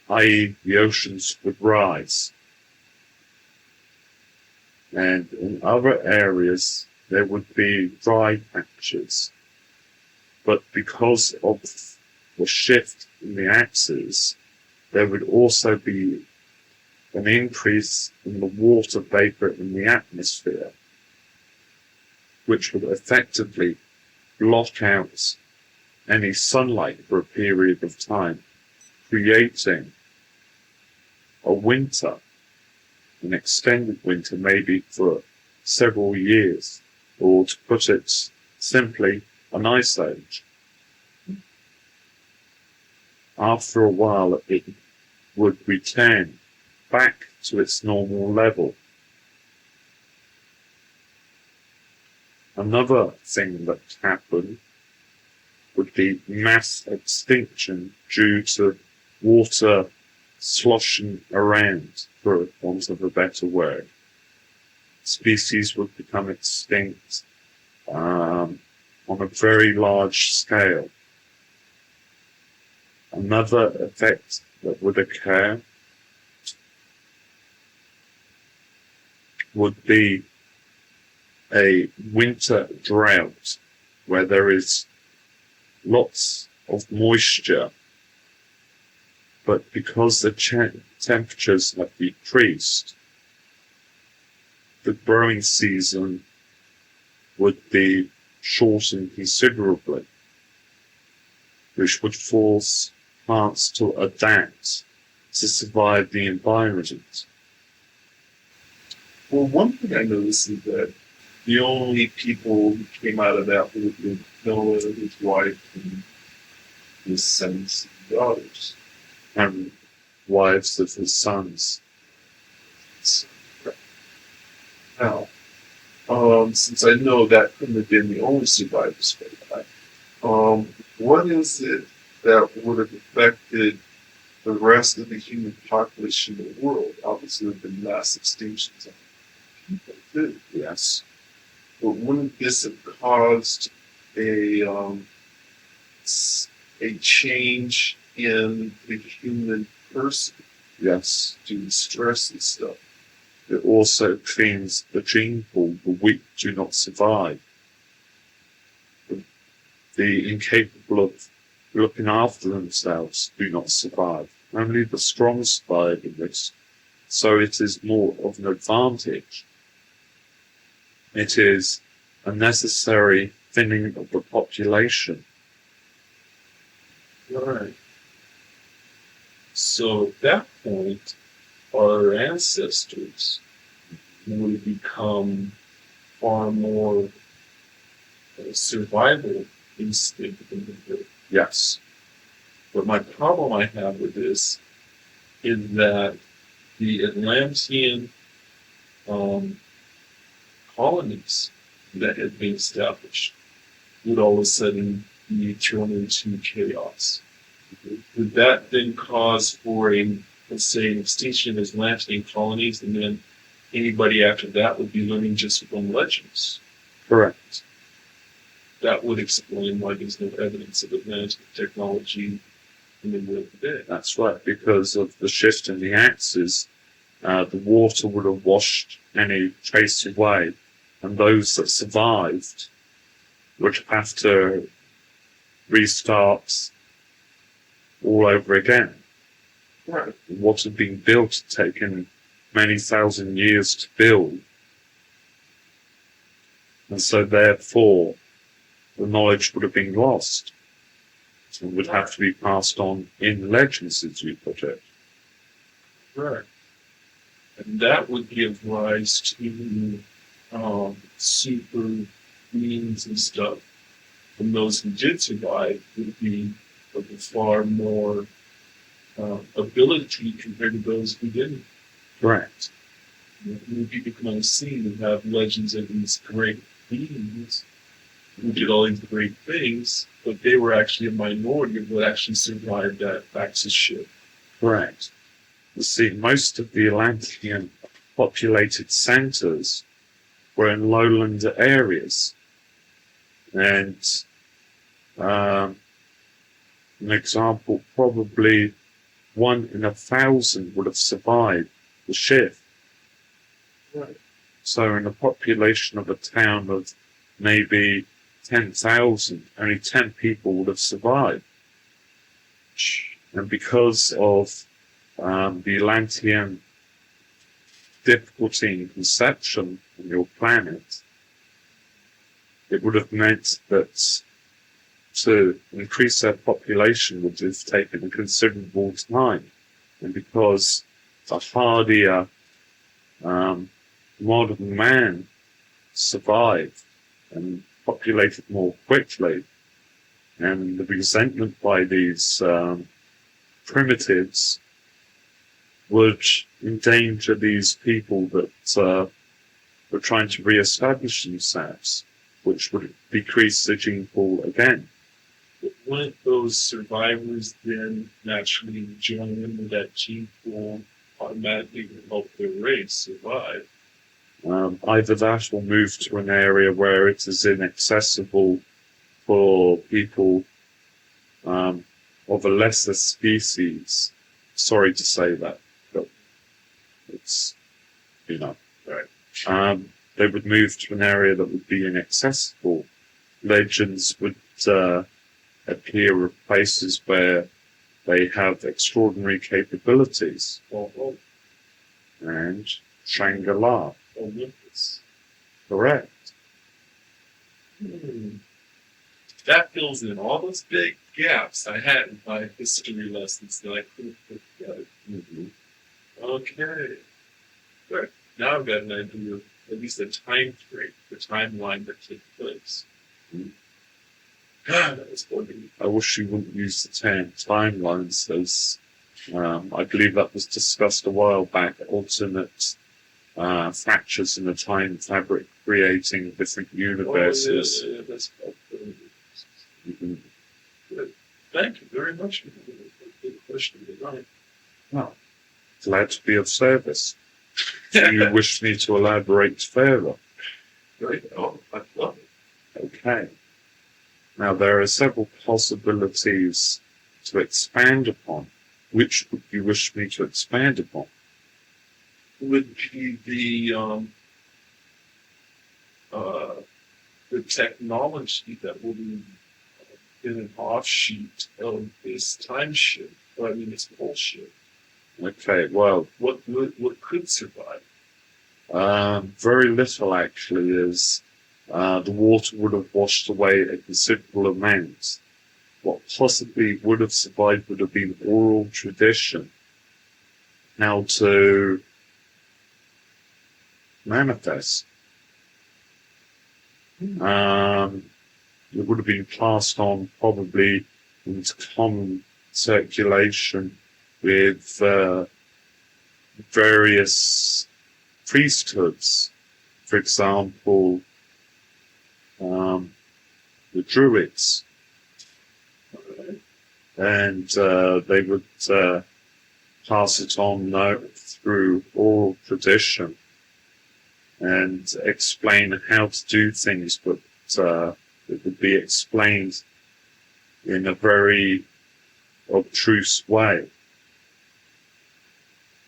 [SPEAKER 1] i.e. the oceans would rise. And in other areas there would be dry patches. But because of the shift in the axes, there would also be an increase in the water vapor in the atmosphere, which would effectively block out any sunlight for a period of time, creating a winter, an extended winter, maybe for several years, or to put it simply, an ice age. After a while, it would return back to its normal level. Another thing that happened would be mass extinction due to water sloshing around, for want of a better word. Species would become extinct on a very large scale. Another effect that would occur would be a winter drought where there is lots of moisture, but because the temperatures have decreased, the growing season would be shortened considerably, which would force plants to adapt to survive the environment.
[SPEAKER 2] Well, one thing I noticed is that the only people who came out of that would be Noah, his wife, and his sons and daughters.
[SPEAKER 1] And wives of his sons.
[SPEAKER 2] Now, since I know that couldn't have been the only survivors for that, what is it that would have affected the rest of the human population in the world? Obviously, there have been mass extinctions of people too.
[SPEAKER 1] Yes.
[SPEAKER 2] But wouldn't this have caused a change in the human person
[SPEAKER 1] Yes.
[SPEAKER 2] due to stress and stuff?
[SPEAKER 1] It also cleans the gene pool. The weak do not survive. The incapable of looking after themselves do not survive. Only the strong survive in this. So it is more of an advantage. It is a necessary thinning of the population.
[SPEAKER 2] Right. So at that point, our ancestors would become far more survival instinct than they did.
[SPEAKER 1] Yes.
[SPEAKER 2] But my problem I have with this is that the Atlantean colonies that had been established would all of a sudden be thrown into chaos. Would that then cause for let's say, an extinction of Atlantean colonies, and then anybody after that would be learning just from legends?
[SPEAKER 1] Correct.
[SPEAKER 2] That would explain why there's no evidence of Atlantean technology in the middle of the day.
[SPEAKER 1] That's right, because of the shift in the axis, the water would have washed any trace away, and those that survived would have to restart all over again.
[SPEAKER 2] Right.
[SPEAKER 1] What had been built had taken many thousand years to build, and so therefore the knowledge would have been lost. It would have to be passed on in legends, as you put it.
[SPEAKER 2] Right. And that would give rise to super beings and stuff. And those who did survive would be of a far more ability compared to those who didn't.
[SPEAKER 1] Correct.
[SPEAKER 2] People come on the scene and have legends of these great beings who did all these great things, but they were actually a minority of what actually survived that Axis ship.
[SPEAKER 1] Correct. You see, most of the Atlantean populated centers were in lowland areas. And an example, probably 1 in 1,000 would have survived the shift.
[SPEAKER 2] Right.
[SPEAKER 1] So in a population of a town of maybe 10,000, only 10 people would have survived. And because of the Atlantean difficulty in conception on your planet, it would have meant that to increase their population would have taken a considerable time. And because the hardier modern man survived and populated more quickly, and the resentment by these primitives would endanger these people that were trying to re-establish themselves, which would decrease the gene pool again.
[SPEAKER 2] But wouldn't those survivors then naturally join in with that gene pool automatically help their race survive?
[SPEAKER 1] Either that or move to an area where it is inaccessible for people of a lesser species. Sorry to say that, but it's, right. They would move to an area that would be inaccessible. Legends would appear of places where they have extraordinary capabilities. And Shangri-La.
[SPEAKER 2] Olympus.
[SPEAKER 1] Correct.
[SPEAKER 2] That fills in all those big gaps I had in my history lessons that I couldn't put together.
[SPEAKER 1] Mm-hmm.
[SPEAKER 2] Okay. Good. Now I've got an idea of at least a time frame, the timeline that took place.
[SPEAKER 1] Mm-hmm.
[SPEAKER 2] God, that was funny.
[SPEAKER 1] I wish you wouldn't use the term timelines, as I believe that was discussed a while back, alternate fractures in the time fabric creating different universes.
[SPEAKER 2] Oh, yeah, that's
[SPEAKER 1] Mm-hmm.
[SPEAKER 2] good. Thank you very much for the question tonight.
[SPEAKER 1] Well, glad to be of service. Do you wish me to elaborate further?
[SPEAKER 2] Great. Oh, I love it.
[SPEAKER 1] Okay. Now, there are several possibilities to expand upon. Which would you wish me to expand upon?
[SPEAKER 2] Would be the technology that will be in an offshoot of this time shift. I mean, it's bullshit.
[SPEAKER 1] Okay, well,
[SPEAKER 2] What could survive?
[SPEAKER 1] very little actually, as the water would have washed away a considerable amount. What possibly would have survived would have been oral tradition. How to manifest. It would have been passed on probably into common circulation with various priesthoods. For example, the Druids. And they would pass it on through oral tradition and explain how to do things, but it would be explained in a very
[SPEAKER 4] obtruse way,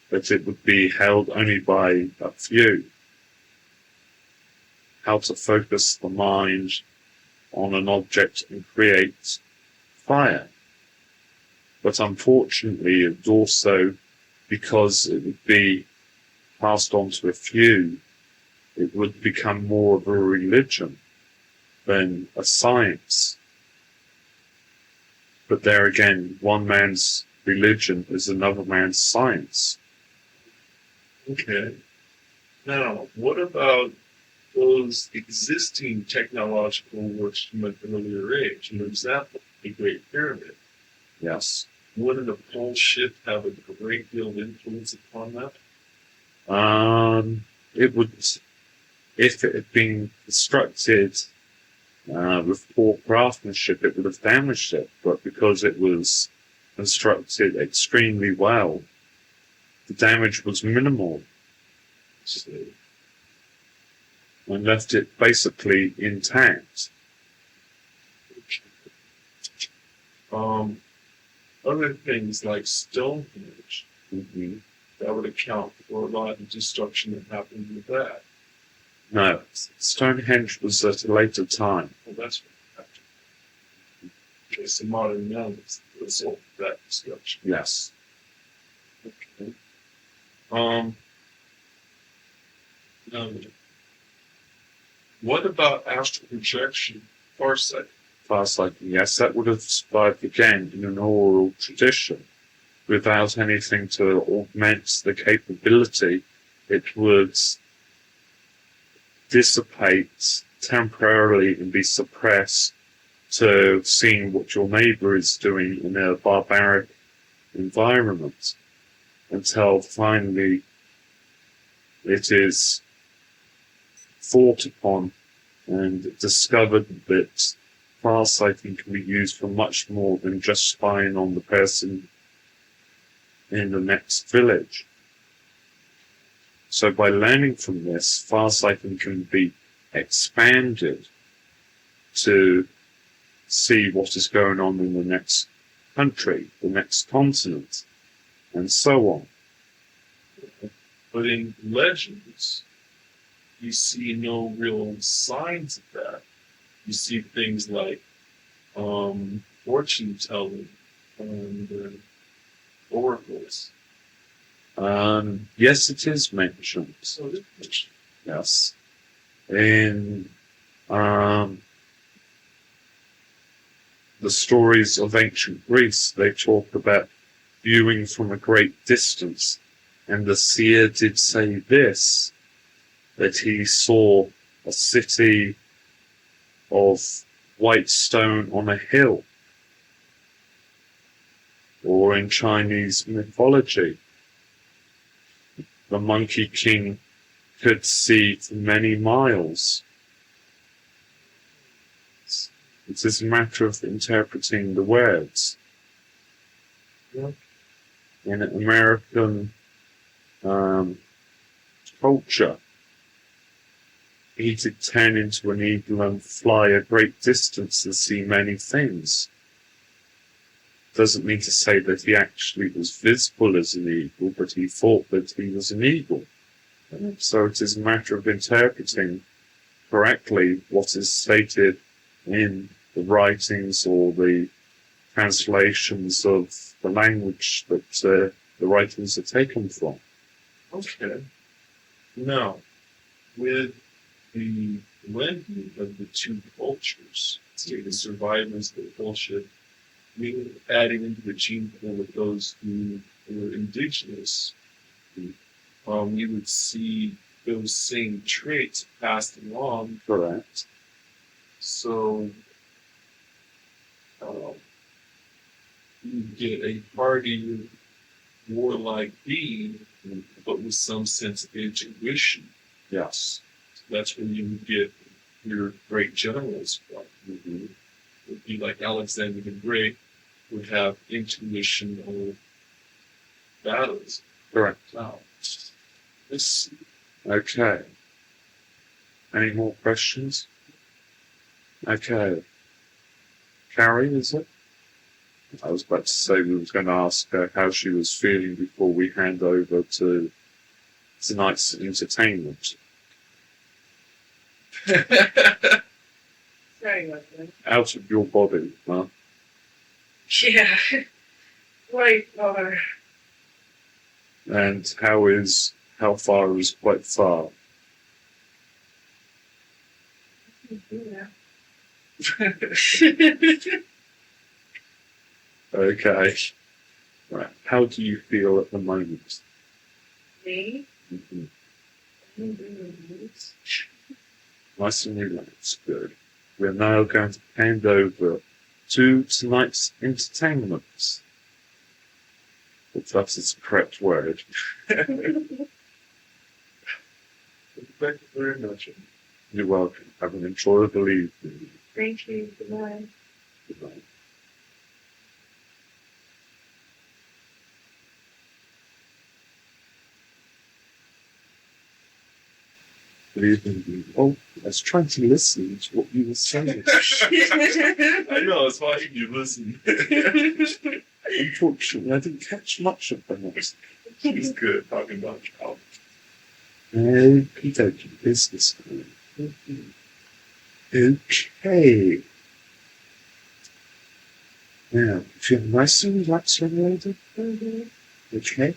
[SPEAKER 4] that it would be held only by a few. How to focus the mind on an object and create fire. But unfortunately, it's also because it would be passed on to a few, it would become more of a religion than a science. But there again, one man's religion is another man's science.
[SPEAKER 2] Okay. Now, what about those existing technological works from an earlier age? For example, the Great Pyramid.
[SPEAKER 4] Yes.
[SPEAKER 2] Wouldn't a pole shift have a great deal of influence upon that?
[SPEAKER 4] It would, if it had been constructed with poor craftsmanship, it would have damaged it. But because it was constructed extremely well, the damage was minimal. So, and left it basically intact.
[SPEAKER 2] Other things like Stonehenge,
[SPEAKER 4] Mm-hmm.
[SPEAKER 2] that would account for a lot of the destruction that happened with that.
[SPEAKER 4] No, Stonehenge was at a later time.
[SPEAKER 2] Well, that's what happened. Okay, so modern man is the result of that destruction.
[SPEAKER 4] Yes.
[SPEAKER 2] Okay. Now, what about astral projection, farsight?
[SPEAKER 4] Farsight, yes, that would have survived again in an oral tradition. Without anything to augment the capability, it would dissipate temporarily and be suppressed to seeing what your neighbor is doing in a barbaric environment until finally it is thought upon and discovered that farsighting can be used for much more than just spying on the person in the next village. So by learning from this, farsighting can be expanded to see what is going on in the next country, the next continent, and so on.
[SPEAKER 2] But in legends, you see no real signs of that. You see things like fortune telling and oracles.
[SPEAKER 4] Yes, it is mentioned.
[SPEAKER 2] So it is mentioned.
[SPEAKER 4] Yes. In the stories of ancient Greece, they talk about viewing from a great distance. And the seer did say this, that he saw a city of white stone on a hill. Or in Chinese mythology, the Monkey King could see for many miles. It is a matter of interpreting the words.
[SPEAKER 2] Yeah.
[SPEAKER 4] In American culture, he could turn into an eagle and fly a great distance and see many things. Doesn't mean to say that he actually was visible as an eagle, but he thought that he was an eagle. So it is a matter of interpreting correctly what is stated in the writings or the translations of the language that the writings are taken from.
[SPEAKER 2] Okay. Now, with the blending of the two cultures, say the survivors, the bullshit, we adding into the gene pool of those who were indigenous, you would see those same traits passed along.
[SPEAKER 4] Correct.
[SPEAKER 2] So you get a party warlike being, but with some sense of intuition.
[SPEAKER 4] Yes.
[SPEAKER 2] That's when you would get your great generals from.
[SPEAKER 4] Mm-hmm.
[SPEAKER 2] It would be like Alexander the Great would have intuition of battles.
[SPEAKER 4] Correct.
[SPEAKER 2] Wow. This,
[SPEAKER 4] Okay. Any more questions? Okay. Carrie, is it? I was about to say we was going to ask her how she was feeling before we hand over to tonight's entertainment.
[SPEAKER 3] Sorry about that.
[SPEAKER 4] Out of your body, huh?
[SPEAKER 3] Yeah. Quite far.
[SPEAKER 4] And how far is quite far?
[SPEAKER 3] Yeah.
[SPEAKER 4] Okay. Right. How do you feel at the moment?
[SPEAKER 3] Me?
[SPEAKER 4] Mhm.
[SPEAKER 3] I'm doing this.
[SPEAKER 4] Nice and relaxed. Good. We're now going to hand over to tonight's entertainment. If that is the correct word.
[SPEAKER 2] Thank you very much.
[SPEAKER 4] You're welcome. Have an enjoyable evening.
[SPEAKER 3] Thank you. Goodbye.
[SPEAKER 4] Goodbye. Good evening. Oh, I was trying to listen to what you were saying.
[SPEAKER 2] I know, it's why you listen.
[SPEAKER 4] Unfortunately, I didn't catch much of that.
[SPEAKER 2] It's good talking about child.
[SPEAKER 4] Okie dokie, business time. Okay. Now, feel nice and relaxed when you're ready? Okay.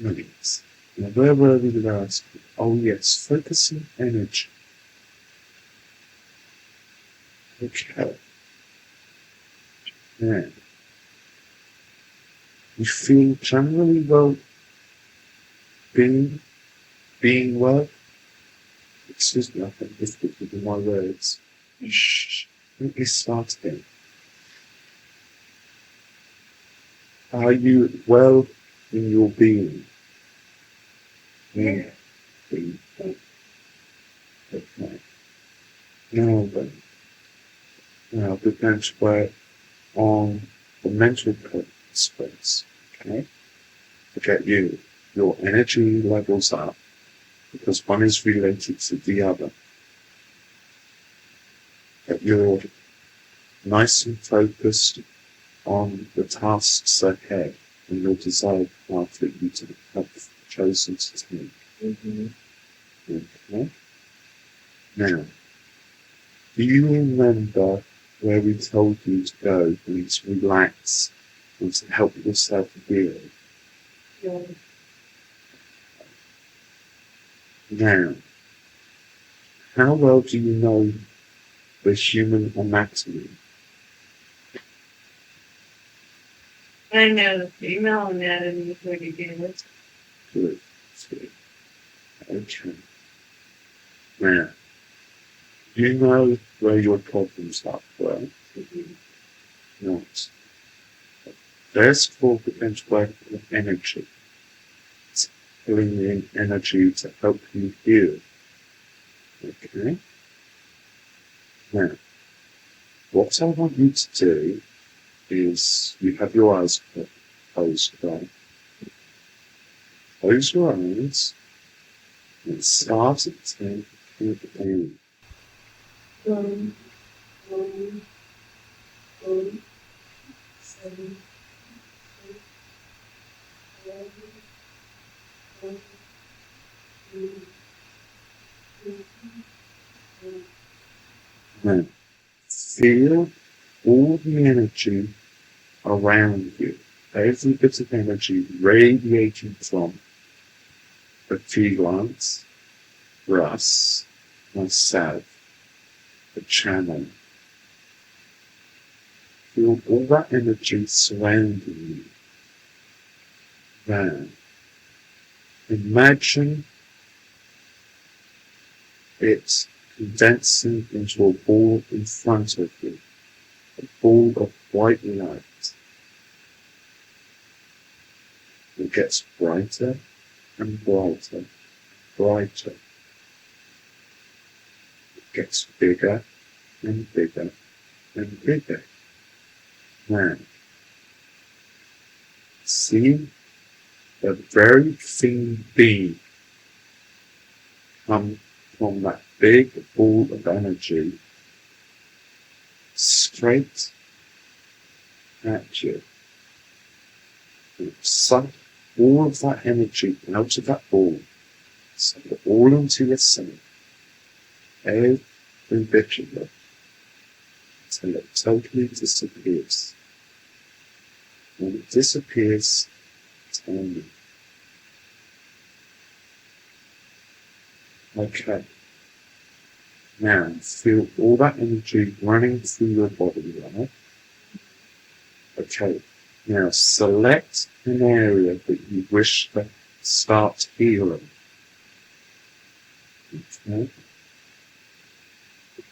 [SPEAKER 4] Right. Now, where were we last? Oh, yes, focusing energy. Okay. Now, you feel generally well being well? Excuse me, I think this could be my words. Shh. Let me start again. Are you well in your being?
[SPEAKER 3] Yeah.
[SPEAKER 4] Being. Okay. Now then. Now we're going to work on the mental space. Okay? To get your energy levels up, because one is related to the other. That you're nice and focused on the tasks ahead and your desired path that you have chosen to take.
[SPEAKER 3] Mm-hmm.
[SPEAKER 4] Okay? Now, do you remember where we told you to go and to relax and to help yourself heal?
[SPEAKER 3] Yeah.
[SPEAKER 4] Now, how well do you know the human anatomy?
[SPEAKER 3] I know the female anatomy pretty good.
[SPEAKER 4] Good. Good. Okay. Now, do you know where your problems are? Well, not. There's four potential work of energy. It's pulling in energy to help you heal. Okay? Now, what I want you to do is you have your eyes closed, right? Close your eyes and start at 10 count down.
[SPEAKER 3] 1, 1, 2, 7, 8, 11, 12, 13, 14,
[SPEAKER 4] Now, feel all the energy around you. Every bit of energy radiating from the felines, us, myself, the channel. Feel all that energy surrounding you. Then, imagine it condensing into a ball in front of you, a ball of white light. It gets brighter and brighter, brighter. It gets bigger and bigger and bigger. Now, see a very thin beam come from that big ball of energy straight at you. And suck all of that energy out of that ball, suck it all into your center, every bit of it, until it totally disappears. When it disappears, tell me. Okay. Now, feel all that energy running through your body, right? Okay. Now, select an area that you wish to start healing. Okay.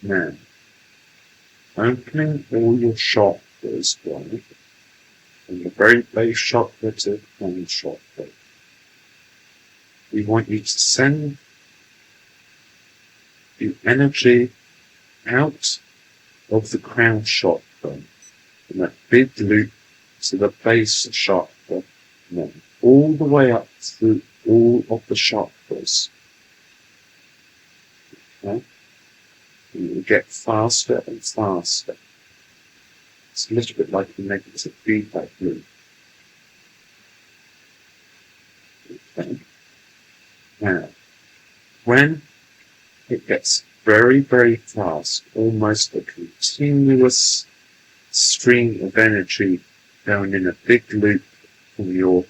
[SPEAKER 4] Now, opening all your chakras, right? From the very base chakra to the crown chakra. We want you to send the energy out of the crown chakra in that big loop to the base chakra, and then all the way up through all of the chakras. Okay? And it will get faster and faster. It's a little bit like a negative feedback loop. Okay. Now, when it gets very, very fast, almost a continuous stream of energy going in a big loop from your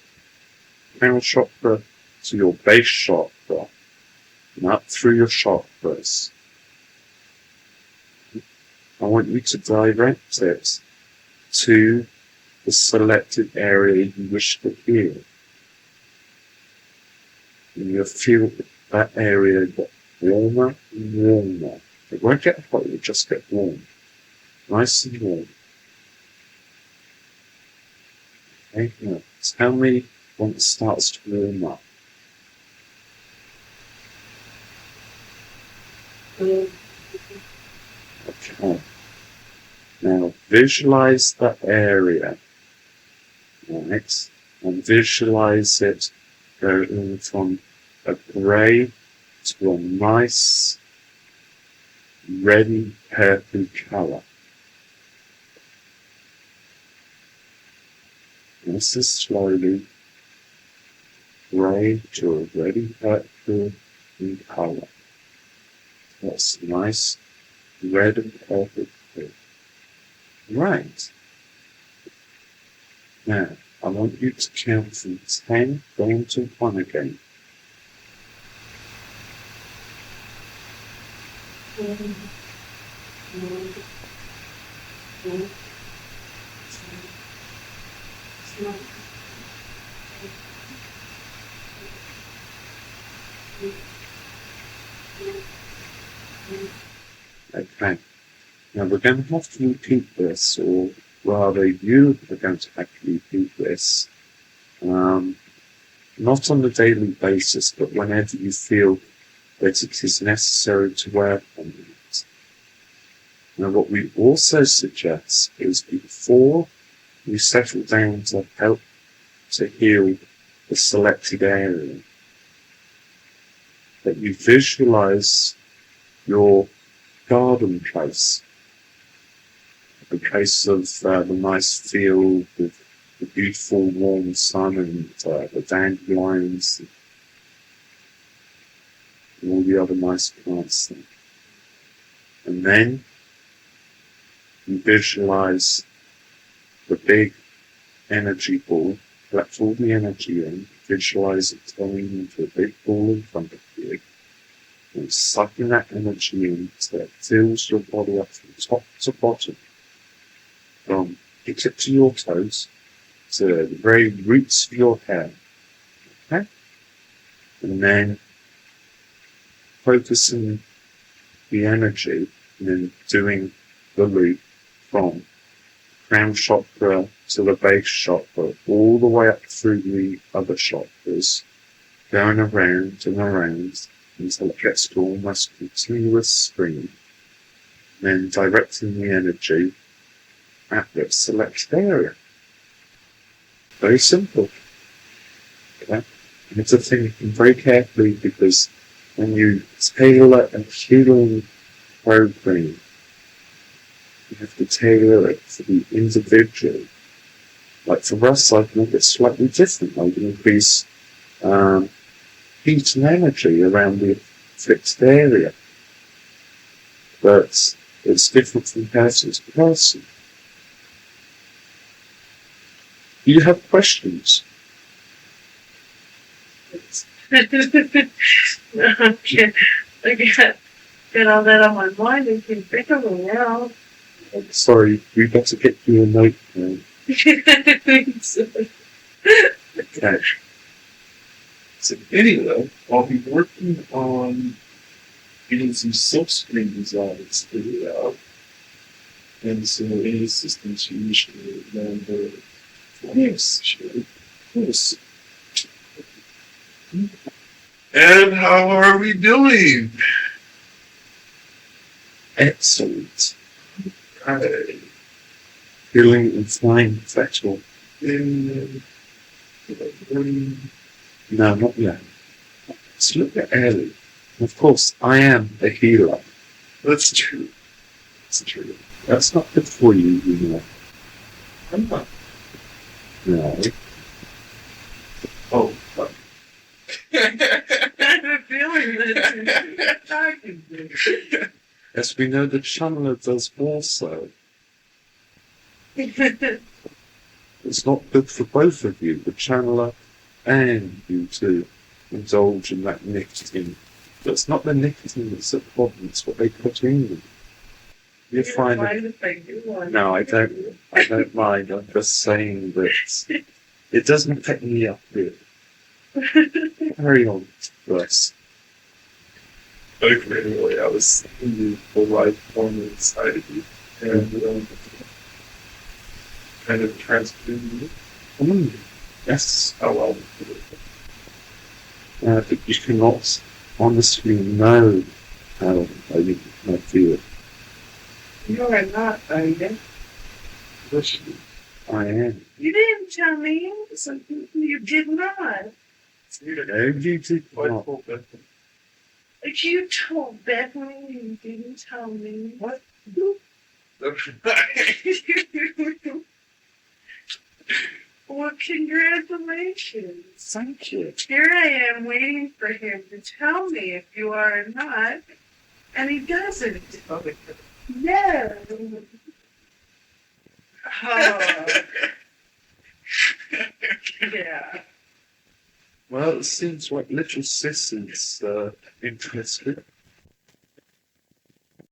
[SPEAKER 4] crown chakra to your base chakra and up through your chakras. I want you to direct it to the selected area you wish to heal. And you'll feel that area get warmer and warmer. It won't get hot, it'll just get warm. Nice and warm. Okay, now tell me when it starts to warm up. Okay. Now visualize that area. Right? And visualize it going from a grey to a nice reddy purple colour. This is slowly grey to a reddy purple in colour. That's nice red and purple. Right. Now, I want you to count from 10 down to 1 again. Okay. Now we're going to have to repeat this, or rather you are going to have to repeat this, not on a daily basis, but whenever you feel that it is necessary to work on it. Now what we also suggest is before you settle down to help to heal the selected area, that you visualize your garden place, the place of the nice field with the beautiful warm sun and the dandelions and all the other nice plants there. And then you visualize the big energy ball, collect all the energy in, visualize it going into a big ball in front of you, and sucking that energy in so it fills your body up from top to bottom, from your tip to your toes, to the very roots of your hair. Okay? And then focusing the energy and then doing the loop from crown chakra to the base chakra, all the way up through the other chakras, going around and around until it gets to almost continuous stream, then directing the energy at that selected area. Very simple. Okay? And it's a thing you can very carefully, because when you tailor a healing program, you have to tailor it for the individual Like for us, I can make it slightly different. I can increase heat and energy around the fixed area. But it's different from person to person. Do you have questions?
[SPEAKER 3] Okay. I got all that on my mind and can think of them now.
[SPEAKER 4] Sorry, we better get you a note now. Okay.
[SPEAKER 2] So anyway, I'll be working on getting some silkscreen designs figured out. And so any assistance you usually remember. Yes, sure. Of course. And how are we doing?
[SPEAKER 4] Excellent.
[SPEAKER 2] Right.
[SPEAKER 4] Feeling and flying professional. No, not yet. Let's look at Ellie. Of course, I am a healer.
[SPEAKER 2] That's true. That's true.
[SPEAKER 4] That's not good for you, you know.
[SPEAKER 2] I'm not.
[SPEAKER 4] No.
[SPEAKER 2] Oh, fuck.
[SPEAKER 3] I have a feeling that you're talking to.
[SPEAKER 4] As we know, the channeler does also. It's not good for both of you, the channeler and you, to indulge in that nicotine. But it's not the nicotine that's the problem, it's what they put in you. You find it. No, I don't mind. I'm just saying that it doesn't affect me up here. Carry on, Russ.
[SPEAKER 2] Okay, anyway, I was in the life form inside of you. And kind of transformed you.
[SPEAKER 4] Yes.
[SPEAKER 2] Oh well.
[SPEAKER 4] But you cannot honestly know how I feel.
[SPEAKER 3] You are not, are you?
[SPEAKER 4] I am.
[SPEAKER 3] You didn't tell me. So you did not.
[SPEAKER 4] No, you did not.
[SPEAKER 3] But you told Bethany you didn't tell me. What? Well, congratulations.
[SPEAKER 4] Thank you.
[SPEAKER 3] Here I am waiting for him to tell me if you are or not, and he doesn't. No. Oh. Yeah.
[SPEAKER 4] Well, it seems like little sis is interested.